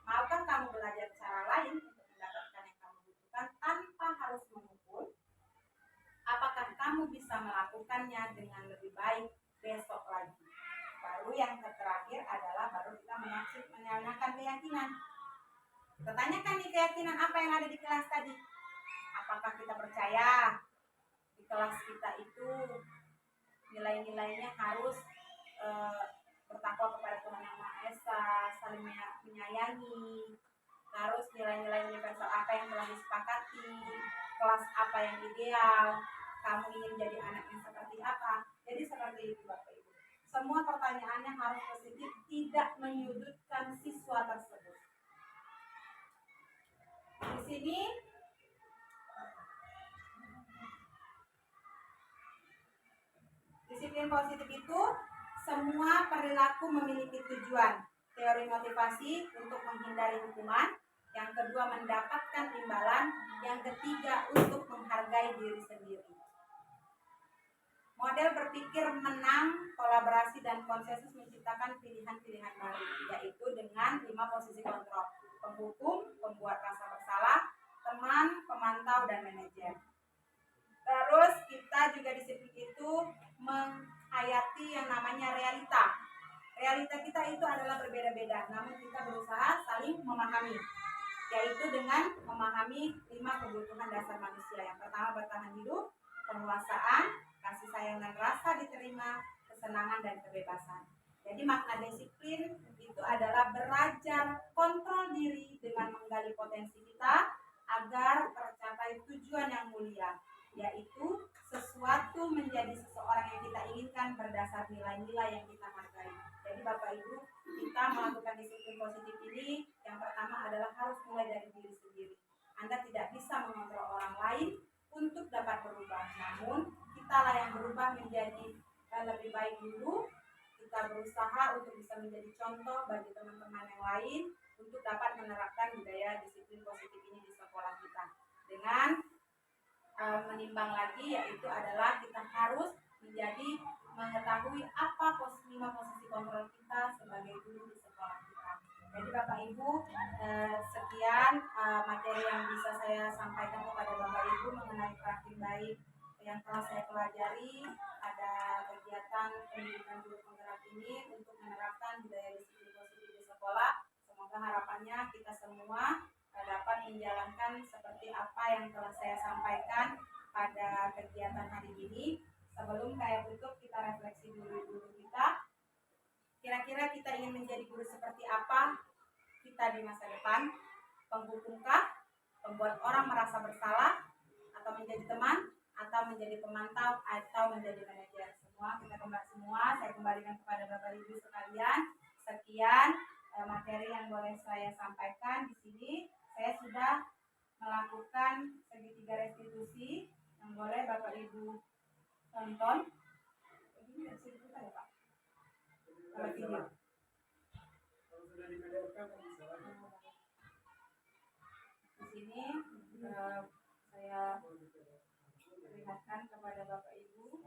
Maukah kamu belajar cara lain untuk mendapatkan yang kamu butuhkan tanpa harus mengukur? Apakah kamu bisa melakukannya dengan lebih baik besok lagi? Baru yang terakhir adalah baru kita menanyakan keyakinan. Kita tanyakan nih keyakinan apa yang ada di kelas tadi. Apakah kita percaya di kelas kita itu nilai-nilainya harus bertakwa kepada Tuhan Yang Maha Esa, saling menyayangi, terus nilai-nilai universal apa yang telah disepakati, kelas apa yang ideal, kamu ingin jadi anak yang seperti apa. Jadi seperti itu Bapak Ibu. Semua pertanyaannya harus positif, tidak menyudutkan siswa tersebut. Di sini disiplin positif itu semua perilaku memiliki tujuan. Teori motivasi untuk menghindari hukuman. Yang kedua, mendapatkan imbalan. Yang ketiga, untuk menghargai diri sendiri. Model berpikir menang, kolaborasi, dan konsensus menciptakan pilihan-pilihan baru, yaitu dengan 5 posisi kontrol. Penghukum, pembuat rasa bersalah, teman, pemantau, dan manajer. Terus kita juga disiplin itu menghayati yang namanya realita. Realita kita itu adalah berbeda-beda, namun kita berusaha saling memahami, yaitu dengan memahami 5 kebutuhan dasar manusia. Yang pertama, bertahan hidup, penguasaan, kasih sayang dan rasa diterima, kesenangan dan kebebasan. Jadi makna disiplin itu adalah belajar kontrol diri dengan menggali potensi kita agar tercapai tujuan yang mulia, yaitu sesuatu menjadi seseorang yang kita inginkan berdasar nilai-nilai yang kita hargai. Jadi Bapak Ibu, kita melakukan disiplin positif ini yang pertama adalah harus mulai dari diri sendiri. Anda tidak bisa mengontrol orang lain untuk dapat berubah, namun kitalah yang berubah menjadi lebih baik dulu. Kita berusaha untuk bisa menjadi contoh bagi teman-teman yang lain untuk dapat menerapkan budaya disiplin positif ini di sekolah kita. Dengan menimbang lagi, yaitu adalah kita harus mengetahui apa 5 posisi kontrol kita sebagai guru di sekolah kita. Jadi Bapak Ibu, sekian materi yang bisa saya sampaikan kepada Bapak Ibu mengenai praktik baik yang telah saya pelajari pada kegiatan pendidikan guru penggerak ini untuk menerapkan budaya disiplin positif di sekolah. Semoga harapannya kita semua dapat menjalankan seperti apa yang telah saya sampaikan pada kegiatan hari ini. Sebelum saya tutup, kita refleksi dulu kita. Kira-kira kita ingin menjadi guru seperti apa kita di masa depan? Penghukumkah? Membuat orang merasa bersalah? Atau menjadi teman? Atau menjadi pemantau? Atau menjadi manajer? Saya kembalikan kepada Bapak Ibu sekalian. Sekian materi yang boleh saya sampaikan di sini. Saya sudah melakukan segitiga restitusi yang boleh Bapak Ibu tonton. Ini bisa dibuka ya Pak? Kalau video. Di sini saya perlihatkan kepada Bapak Ibu.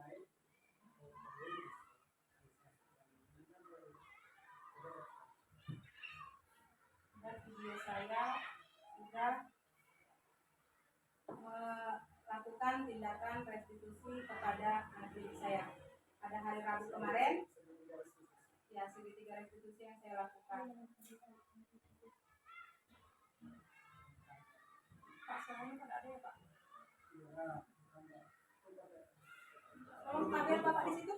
Dan video saya sudah melakukan tindakan restitusi kepada anak didik saya pada hari Rabu kemarin. Ya, segitiga restitusi yang saya lakukan. Pak, semuanya pada ada ya Pak? Tolong tabel Bapak di situ.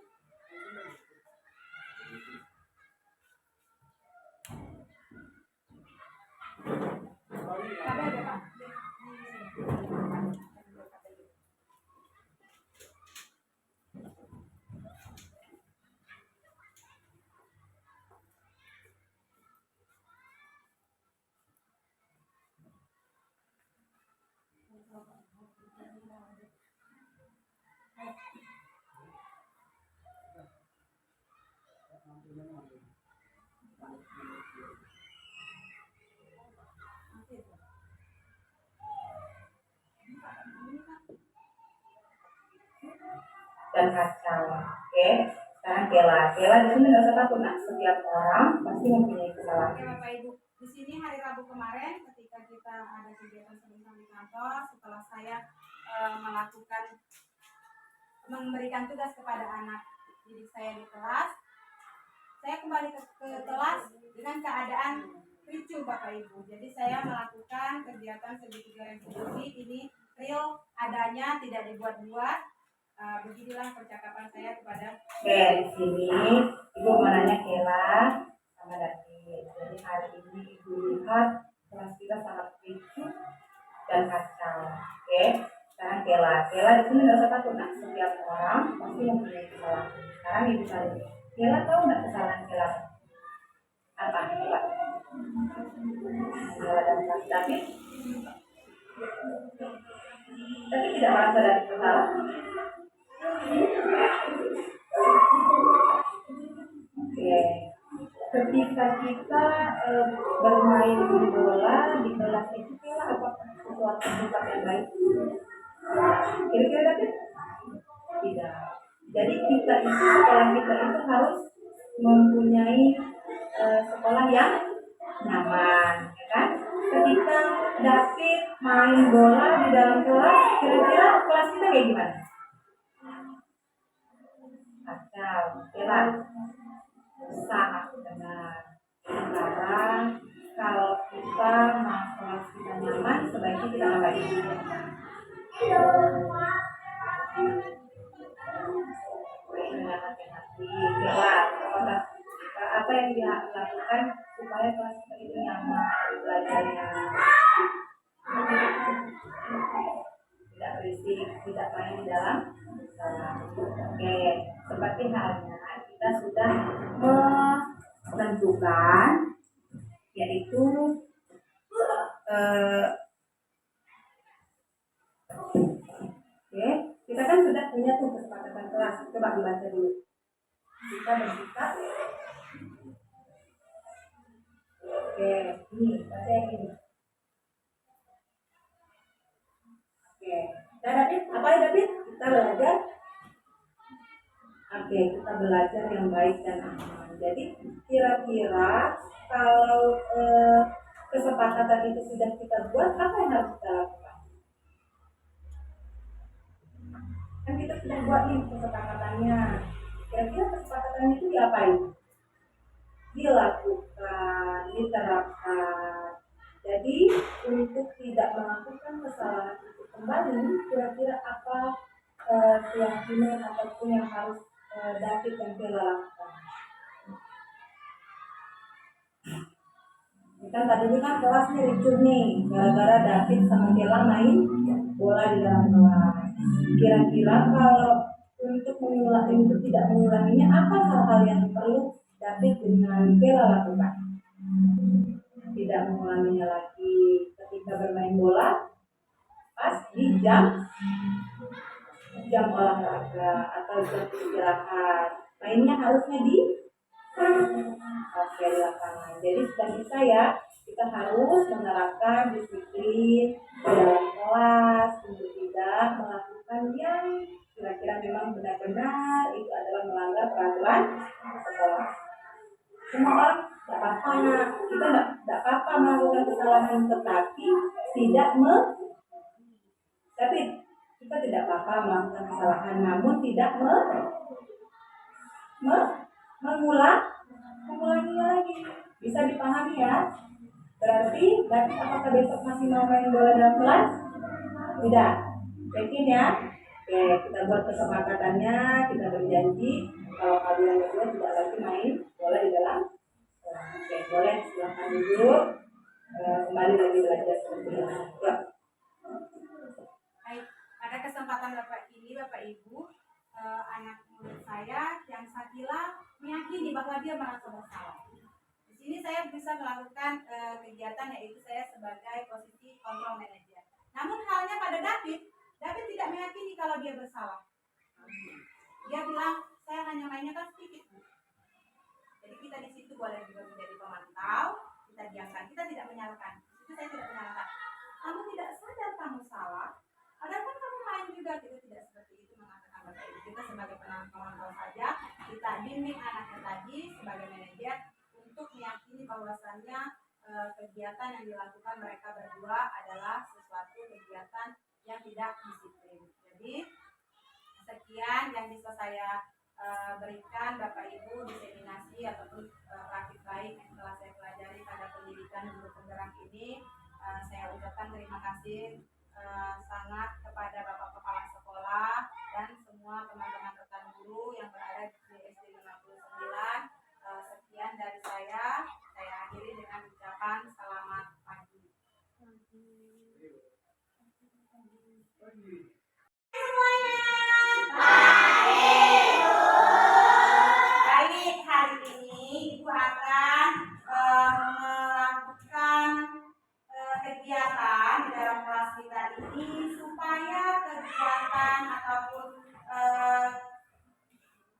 Tabel ya Pak. Dan kacau. Oke, Sekarang Kela. Kela di sini nggak usah takut, nak. Setiap orang pasti mempunyai kesalahan. Oke Bapak Ibu, di sini hari Rabu kemarin ketika kita ada kegiatan sebentar di kantor, setelah saya melakukan memberikan tugas kepada anak didik saya di kelas, saya kembali ke kelas dengan keadaan ricuh Bapak Ibu. Jadi saya melakukan kegiatan segitiga restitusi ini real adanya, tidak dibuat-buat. Beginilah percakapan saya kepada. Oke, di sini Ibu mau nanya Kela sama David. Jadi hari ini Ibu lihat kelas kita sangat ricuh dan kacau. Oke, sekarang Kela. Kela di sini nggak usah takut, nak. Setiap orang pasti mempunyai kesalahan. Sekarang Ibu tanya, Kela tahu nggak kesalahan Kela? Apa? Coba. Kela dan David. Tapi tidak merasa ada kesalahan. Oke, ketika kita bermain bola di kelas itu kira apakah sesuatu sifat yang baik? Kira-kira David? Tidak. Jadi kita itu sekolah kita itu harus mempunyai sekolah yang nyaman, ya kan? Ketika David main bola di dalam kelas, kira-kira kelas kita kayak gimana? Kacau, ya. Sangat benar. Sekarang kalau kita mau kelas kita nyaman, sebaiknya kita ngapain? Dengan hati-hati. Jelas, apa yang dia lakukan supaya kelas kita itu nyaman, belajarnya tidak berisik, tidak main di dalam kelas. Oke, seperti halnya kita sudah menentukan, yaitu oke, kita kan sudah punya tuh kesepakatan kelas. Coba dibaca dulu. Kita bersikap. Oke, ini baca yang ini. Oke, dan David, apa ya David? Kita belajar. Oke, kita belajar yang baik dan aman. Jadi kira-kira kalau kesepakatan itu sudah kita buat, apa yang harus kita lakukan? Kan kita sudah buat nih kesepakatannya. Kira-kira kesepakatan itu diapain? Dilakukan, diterapkan. Jadi untuk tidak melakukan kesalahan itu kembali, kira-kira apa keyakinan ataupun yang harus David dan Kela lakukan? Kan tadi ini kan kelasnya ricuh nih, gara-gara David sama Kela main bola di dalam kelas. Kira-kira kalau untuk tidak mengulanginya, apa hal-hal yang perlu David dengan Kela lakukan? Tidak mengulanginya lagi ketika bermain bola pas di jam olahraga atau jam istirahat. Mainnya harusnya di lapangan. Jadi bagi saya, kita harus menerapkan disiplin dalam kelas untuk tidak melakukan yang kira-kira memang benar-benar itu adalah melanggar peraturan sekolah. Semua orang tidak apa-apa, kita tidak apa-apa melakukan kesalahan, tetapi tapi kita tidak apa-apa melakukan kesalahan, namun tidak mengulangi lagi. Bisa dipahami ya? Berarti apakah besok masih mau main bola dalam kelas? Tidak. Yakin ya? Oke, kita buat kesepakatannya, kita berjanji kalau kalian berdua tidak lagi main bola di dalam kelas. Oke, boleh silahkan duduk. Kembali lagi belajar seperti ini. Ya. Baik, pada kesempatan Bapak Ibu, anak murid saya yang Sakila meyakini bahwa dia merasa bersalah. Di sini saya bisa melakukan kegiatan, yaitu saya sebagai posisi kontrol manajer. Namun halnya pada David tidak meyakini kalau dia bersalah. Dia bilang, saya hanya mainnya kan sedikit. Jadi kita di situ boleh juga menjadi pemantau, kita diamkan, kita tidak menyalahkan. Itu saya tidak menyalahkan. Kamu tidak sadar kamu salah, padahal kan kamu main juga. Kita tidak seperti itu mengatakan Bapak Ibu. Kita sebagai pemantau saja, kita misalnya kegiatan yang dilakukan mereka berdua adalah sesuatu kegiatan yang tidak disiplin. Jadi sekian yang bisa saya berikan Bapak Ibu diseminasi ataupun praktik baik yang telah saya pelajari pada pendidikan guru penggerak ini. Saya ucapkan terima kasih sangat kepada Bapak Kepala Sekolah dan semua teman-teman rekan guru yang berada di SD 59. Sekian dari saya akhiri dengan ucapan selamat pagi. Semuanya. Baik, hari ini Ibu akan melakukan kegiatan di dalam kelas kita ini supaya kegiatan ataupun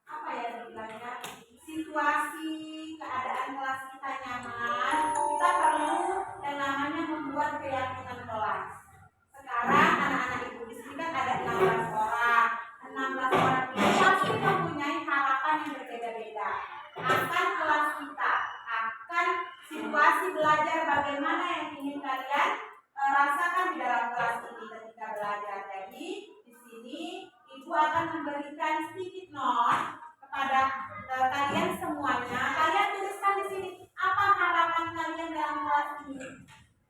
apa ya dibilangnya situasi keadaan kelas kita nyaman, kita perlu yang namanya membuat keyakinan kelas. Sekarang anak-anak Ibu di sini kan ada 16 orang. 16 orang ini pasti mempunyai harapan yang berbeda-beda akan kelas kita, akan situasi belajar bagaimana yang ingin kalian rasakan di dalam kelas ini ketika belajar. Jadi di sini Ibu akan memberikan sedikit note kepada kalian semuanya. Kalian tuliskan di sini apa harapan kalian dalam kelas ini,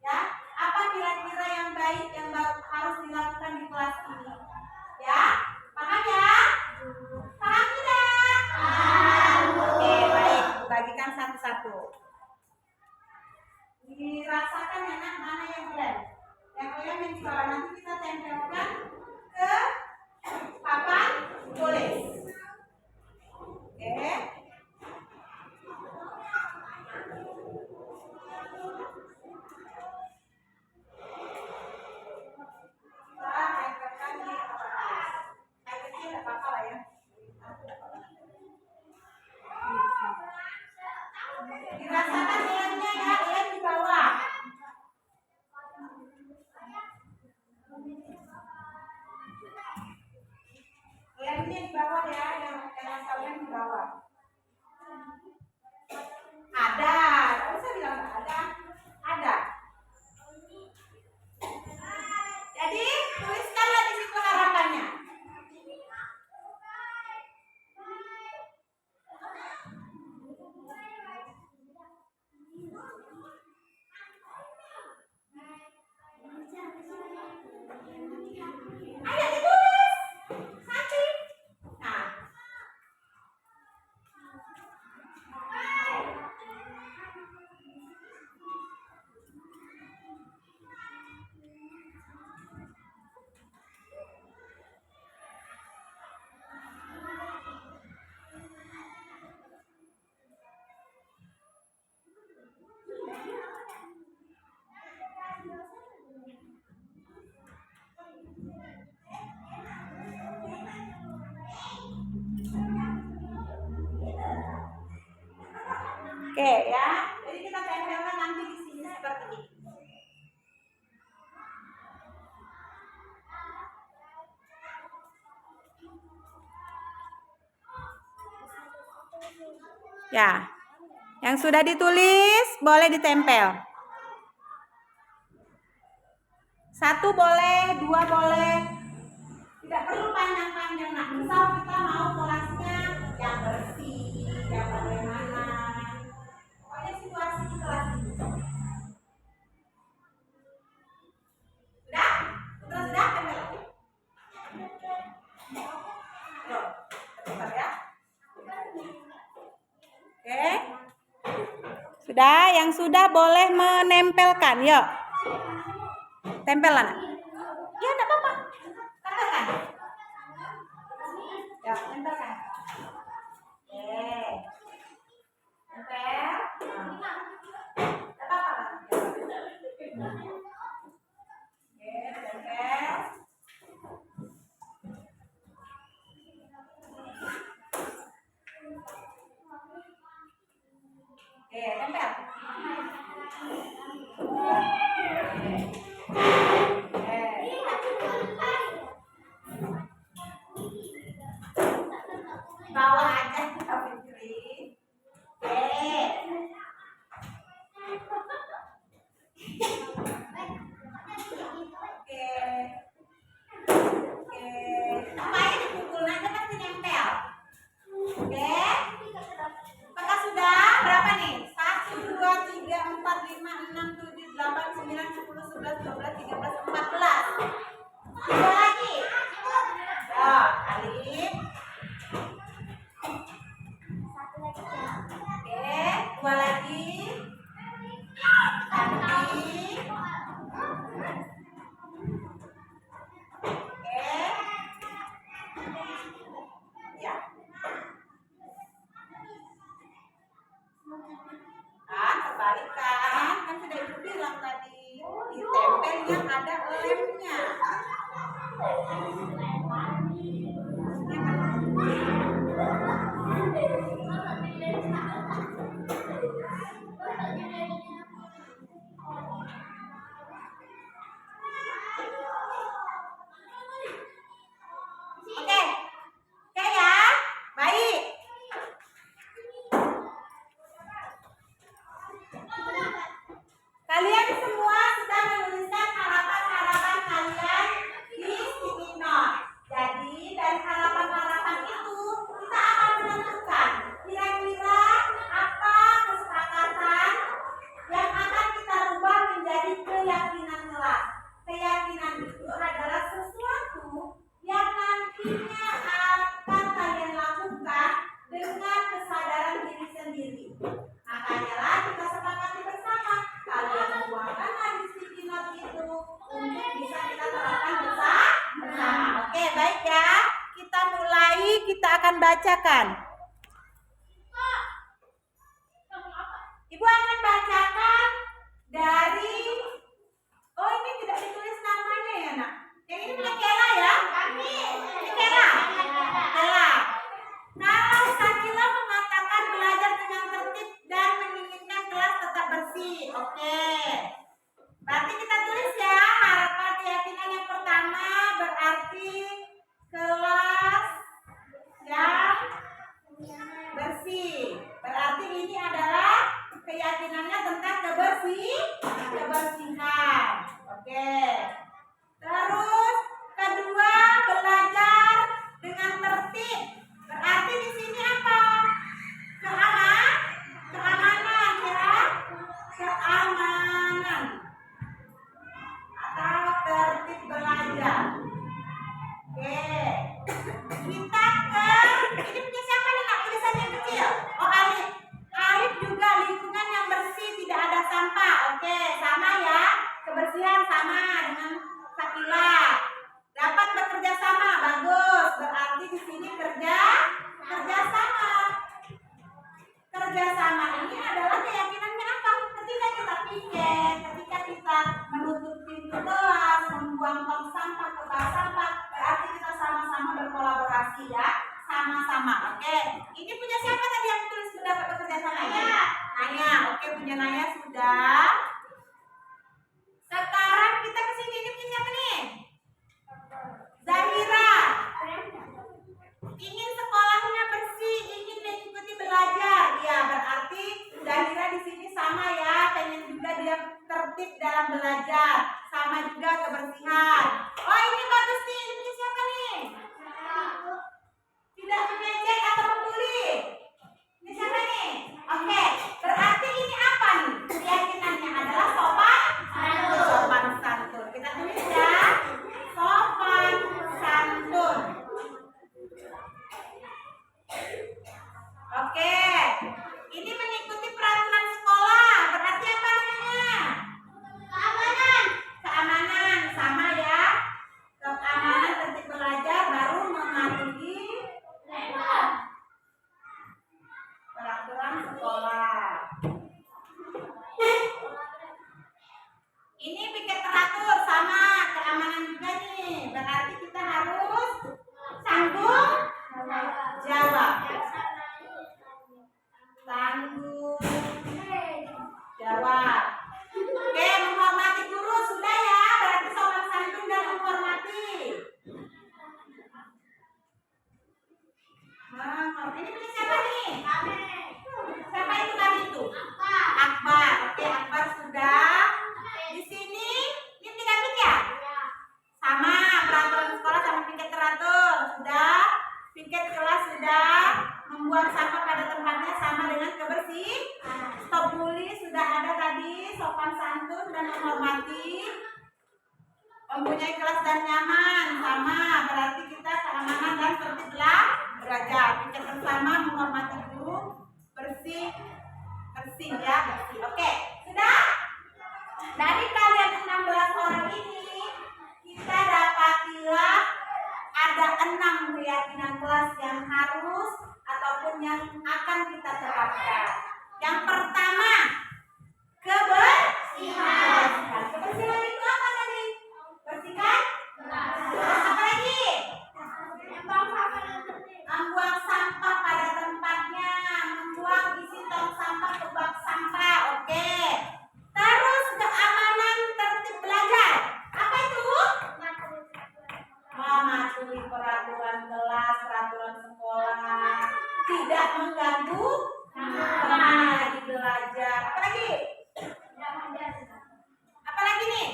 ya. Apa kira-kira yang baik yang harus dilakukan di kelas ini, ya. Paham ya? Paham tidak? Oke, baik. Bagikan satu-satu. Dirasakan enak mana yang blank. Yang blank yang di bawah nanti kita tempelkan ke papan tulis. Oke. Dirasakan lemnya ya, lem di bawah. Lemnya di bawah ya, yang kalian di bawah. Ada, tak usah bilang nggak ada. Ada. Jadi tuliskanlah di situ harapannya. Ayo ditulis. Nanti. Nah. Oke ya, jadi kita tempelkan nanti di sini seperti ini. Ya, yang sudah ditulis boleh ditempel. 1 boleh, 2 boleh. Tidak perlu panjang-panjang. Nah, misal kita mau kelasnya yang bersih, yang bagaimana. Pokoknya situasi di kelas ini. Sudah? Putra sudah? Tempel lagi. Loh, cepat ya. Oke. Sudah, yang sudah boleh menempelkan. Yuk. Tempel anak. Ya, enggak apa-apa. Tempelkan. Ya, tempelkan. Oke. Tempel. Enggak apa-apa. Oke, tempel. Oke, tempel. Bawa aja kita Fitri. Oke. 5, 6, 7, 8, 9, 10, 11, 12, 13, 14. 2 lagi. Ya, Alif. Oke, 2 lagi. Cantik. Oke. Ya. Terbalik kan? Kan sudah ibu bilang tadi. Ditempel yang ada lemnya. Oke. Oke ya. Baik. Kalian semua sudah menuliskan harapan-harapan kalian di sticky note. Jadi dari harapan-harapan itu kita akan menentukan kira-kira apa kesepakatan yang akan kita rubah menjadi keyakinan kelas. Keyakinan itu adalah sesuatu yang nantinya akan kalian lakukan dengan kesadaran diri sendiri. Makanya lah kita sepakati bersama. Kalian buangkanlah di sticky note itu untuk bisa kita terapkan bersama. Oke, baik ya. Kita mulai, kita akan bacakan. Ibu akan bacakan dari, oh ini tidak ditulis namanya ya nak. Yang ini punya Kela ya? Ini Kela. Kela. Kalau Sakila mengatakan belajar dengan tertib dan menginginkan kelas tetap bersih. Oke. Berarti kita tulis ya, harapan keyakinan yang pertama berarti kelas yang bersih. Berarti ini adalah keyakinannya tentang kebersihan. Oke. Terus kedua, belajar dengan tertib. Berarti di sini apa? Keamanan ya. Keamanan. Atau tertib belajar. Oke. Kita ke, ini punya siapa nih nak? Tulisan yang kecil. Oh, Alif. Alif juga lingkungan yang bersih, tidak ada sampah. Oke, sama ya. Kebersihan sama dengan Sakila. Dapat bekerja sama, bagus. Berarti di sini kerja sama. Kerja sama ini adalah keyakinannya apa? Ketika kita pikir, ketika kita menutup pintu kelas, membuang tong sampah ke bak sampah, berarti kita sama-sama berkolaborasi ya, sama-sama. Oke, ini punya siapa tadi yang tulis pendapat bekerja sama? Naya. Oke, punya Naya sudah. Sekarang kita ke sini, ini punya siapa nih? Zahira. Ingin sekolahnya bersih, ingin mengikuti belajar. Ya, berarti Zahira di sini sama ya, pengen juga dia tertib dalam belajar, sama juga kebersihan. Oh, ini bagus nih, ini punya siapa nih? Tidak mengejek atau membuli. Ini siapa nih? Oke, berarti ini apa nih? Keyakinannya adalah sopan santun. Kita tulis ya, sopan santun. Oke, ini mengikuti peraturan sekolah. Berarti apa namanya? Keamanan, sama ya. Keamanan, tertib belajar, baru mematuhi sopan santun dan menghormati, mempunyai kelas dan nyaman, sama berarti kita keamanan dan tertib belajar. Kita bersama menghormati guru, bersih ya, bersih. Oke, sudah? Dari kalian 16 orang ini kita dapatilah ada 6 keyakinan kelas yang harus ataupun yang akan kita terapkan. Yang pertama, kebersihan. Kebersihan itu apa tadi? Bersihkan? Terus apa lagi? Membuang sampah pada tempatnya, membuang isi tong sampah ke bak sampah. Oke. Terus keamanan tertib belajar. Apa itu? Mematuhi peraturan kelas, peraturan sekolah, tidak mengganggu teman lagi belajar. Apa lagi? Apa lagi nih?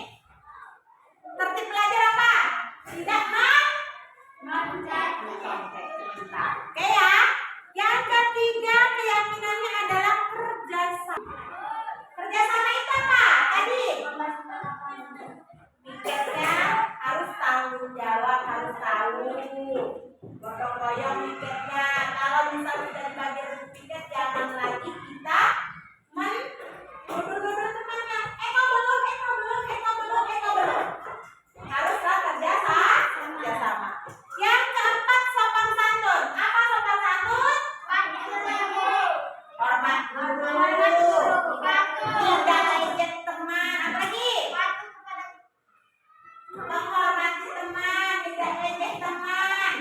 Tertib belajar apa? Tidak Oke ya. Yang ketiga keyakinannya adalah kerjasama. Kerjasama itu apa? Tadi piketnya harus tanggung jawab, harus tahu. Gotong royong piketnya. Kalau misal tidak dibagi piket, jangan lagi kita nudur-nudur temannya. Kau belum. Haruslah kerjasama. Yang keempat, sopan santun. Apa sopan santun? Hormat guru. Tidak ejek teman. Apa lagi? Menghormati teman, tidak ejek teman.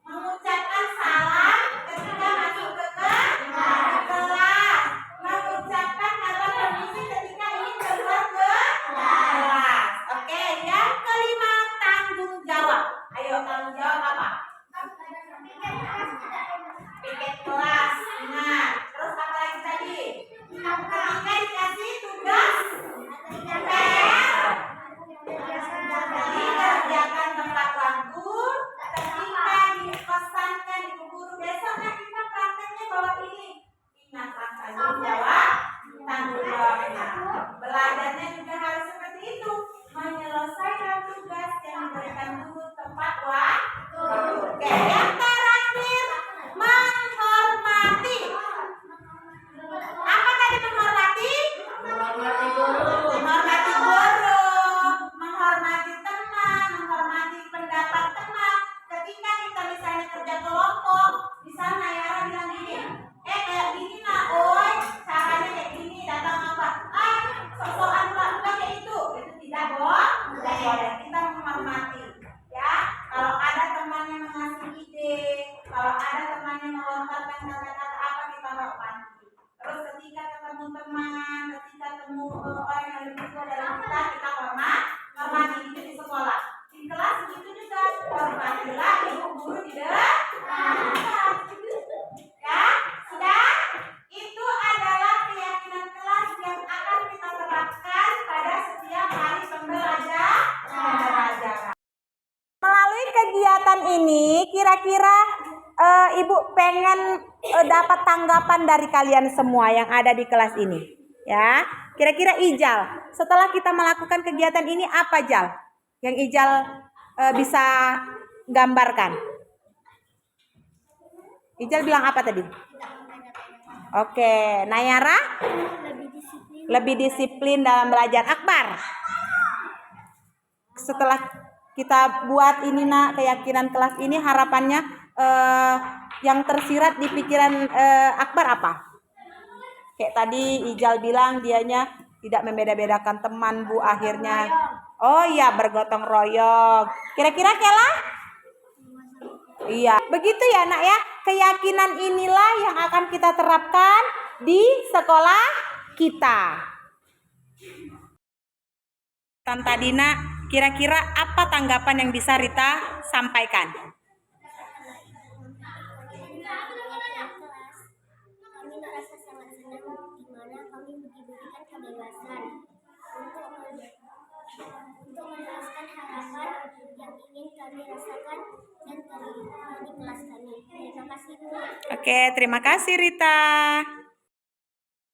Mengucapkan salam ketika masuk ke kelas. Mengucapkan kata permisi ketika ingin keluar ke kelas. Oke, yang kelima, tanggung jawab. Ayo, tanggung jawab apa? Piket kelas. Nah, terus apa lagi tadi? Ketika dikasih tugas dikerjakan tepat waktu. Ketika dipesankan ibu guru besoknya kita prakteknya bawa ini. Ingatlah tanggung jawabnya. Belajarnya juga harus seperti itu. Menyelesaikan tugas yang diberikan guru tepat waktu. Oke, yang terakhir, menghormati. Apa tadi menghormati? Menghormati guru, menghormati teman, menghormati pendapat teman. Ketika kita misalnya kerja kelompok, misalnya Yara bilang gini, kayak gini nak, oi, caranya kayak gini, datang apa? Sosokan lah, bukan kayak itu tidak boleh. Kita menghormati, ya. Kalau ada teman yang mengasih ide, kalau ada teman yang melontarkan kata-kata apa, kita hormati. Terus ketika ketemu teman, ketika ketemu orang yang lebih tua dari kita hormati itu di sekolah. Di kelas begitu juga, hormatilah ibu guru di depan. Ya, sudah? Itu adalah keyakinan kelas yang akan kita terapkan pada setiap hari pembelajaran. Melalui kegiatan ini, kira-kira Ibu pengen dapat tanggapan dari kalian semua yang ada di kelas ini, ya. Kira-kira Ijal, setelah kita melakukan kegiatan ini apa Jal? Yang Ijal bisa gambarkan? Ijal bilang apa tadi? Oke, Nayara? Lebih disiplin dalam belajar. Akbar? Setelah kita buat ini nak, keyakinan kelas ini, harapannya yang tersirat di pikiran Akbar apa? Kayak tadi Ijal bilang dianya tidak membeda-bedakan teman Bu, akhirnya oh iya bergotong royong. Kira-kira Kela? Iya, begitu ya nak ya. Keyakinan inilah yang akan kita terapkan di sekolah kita. Tante Dina, kira-kira apa tanggapan yang bisa Rita sampaikan? Kami merasa sangat senang di mana kami diberikan kebebasan untuk meneruskan harapan yang ingin kami rasakan dan terima di kelas kami. Terima kasih Bu. Oke, terima kasih Rita.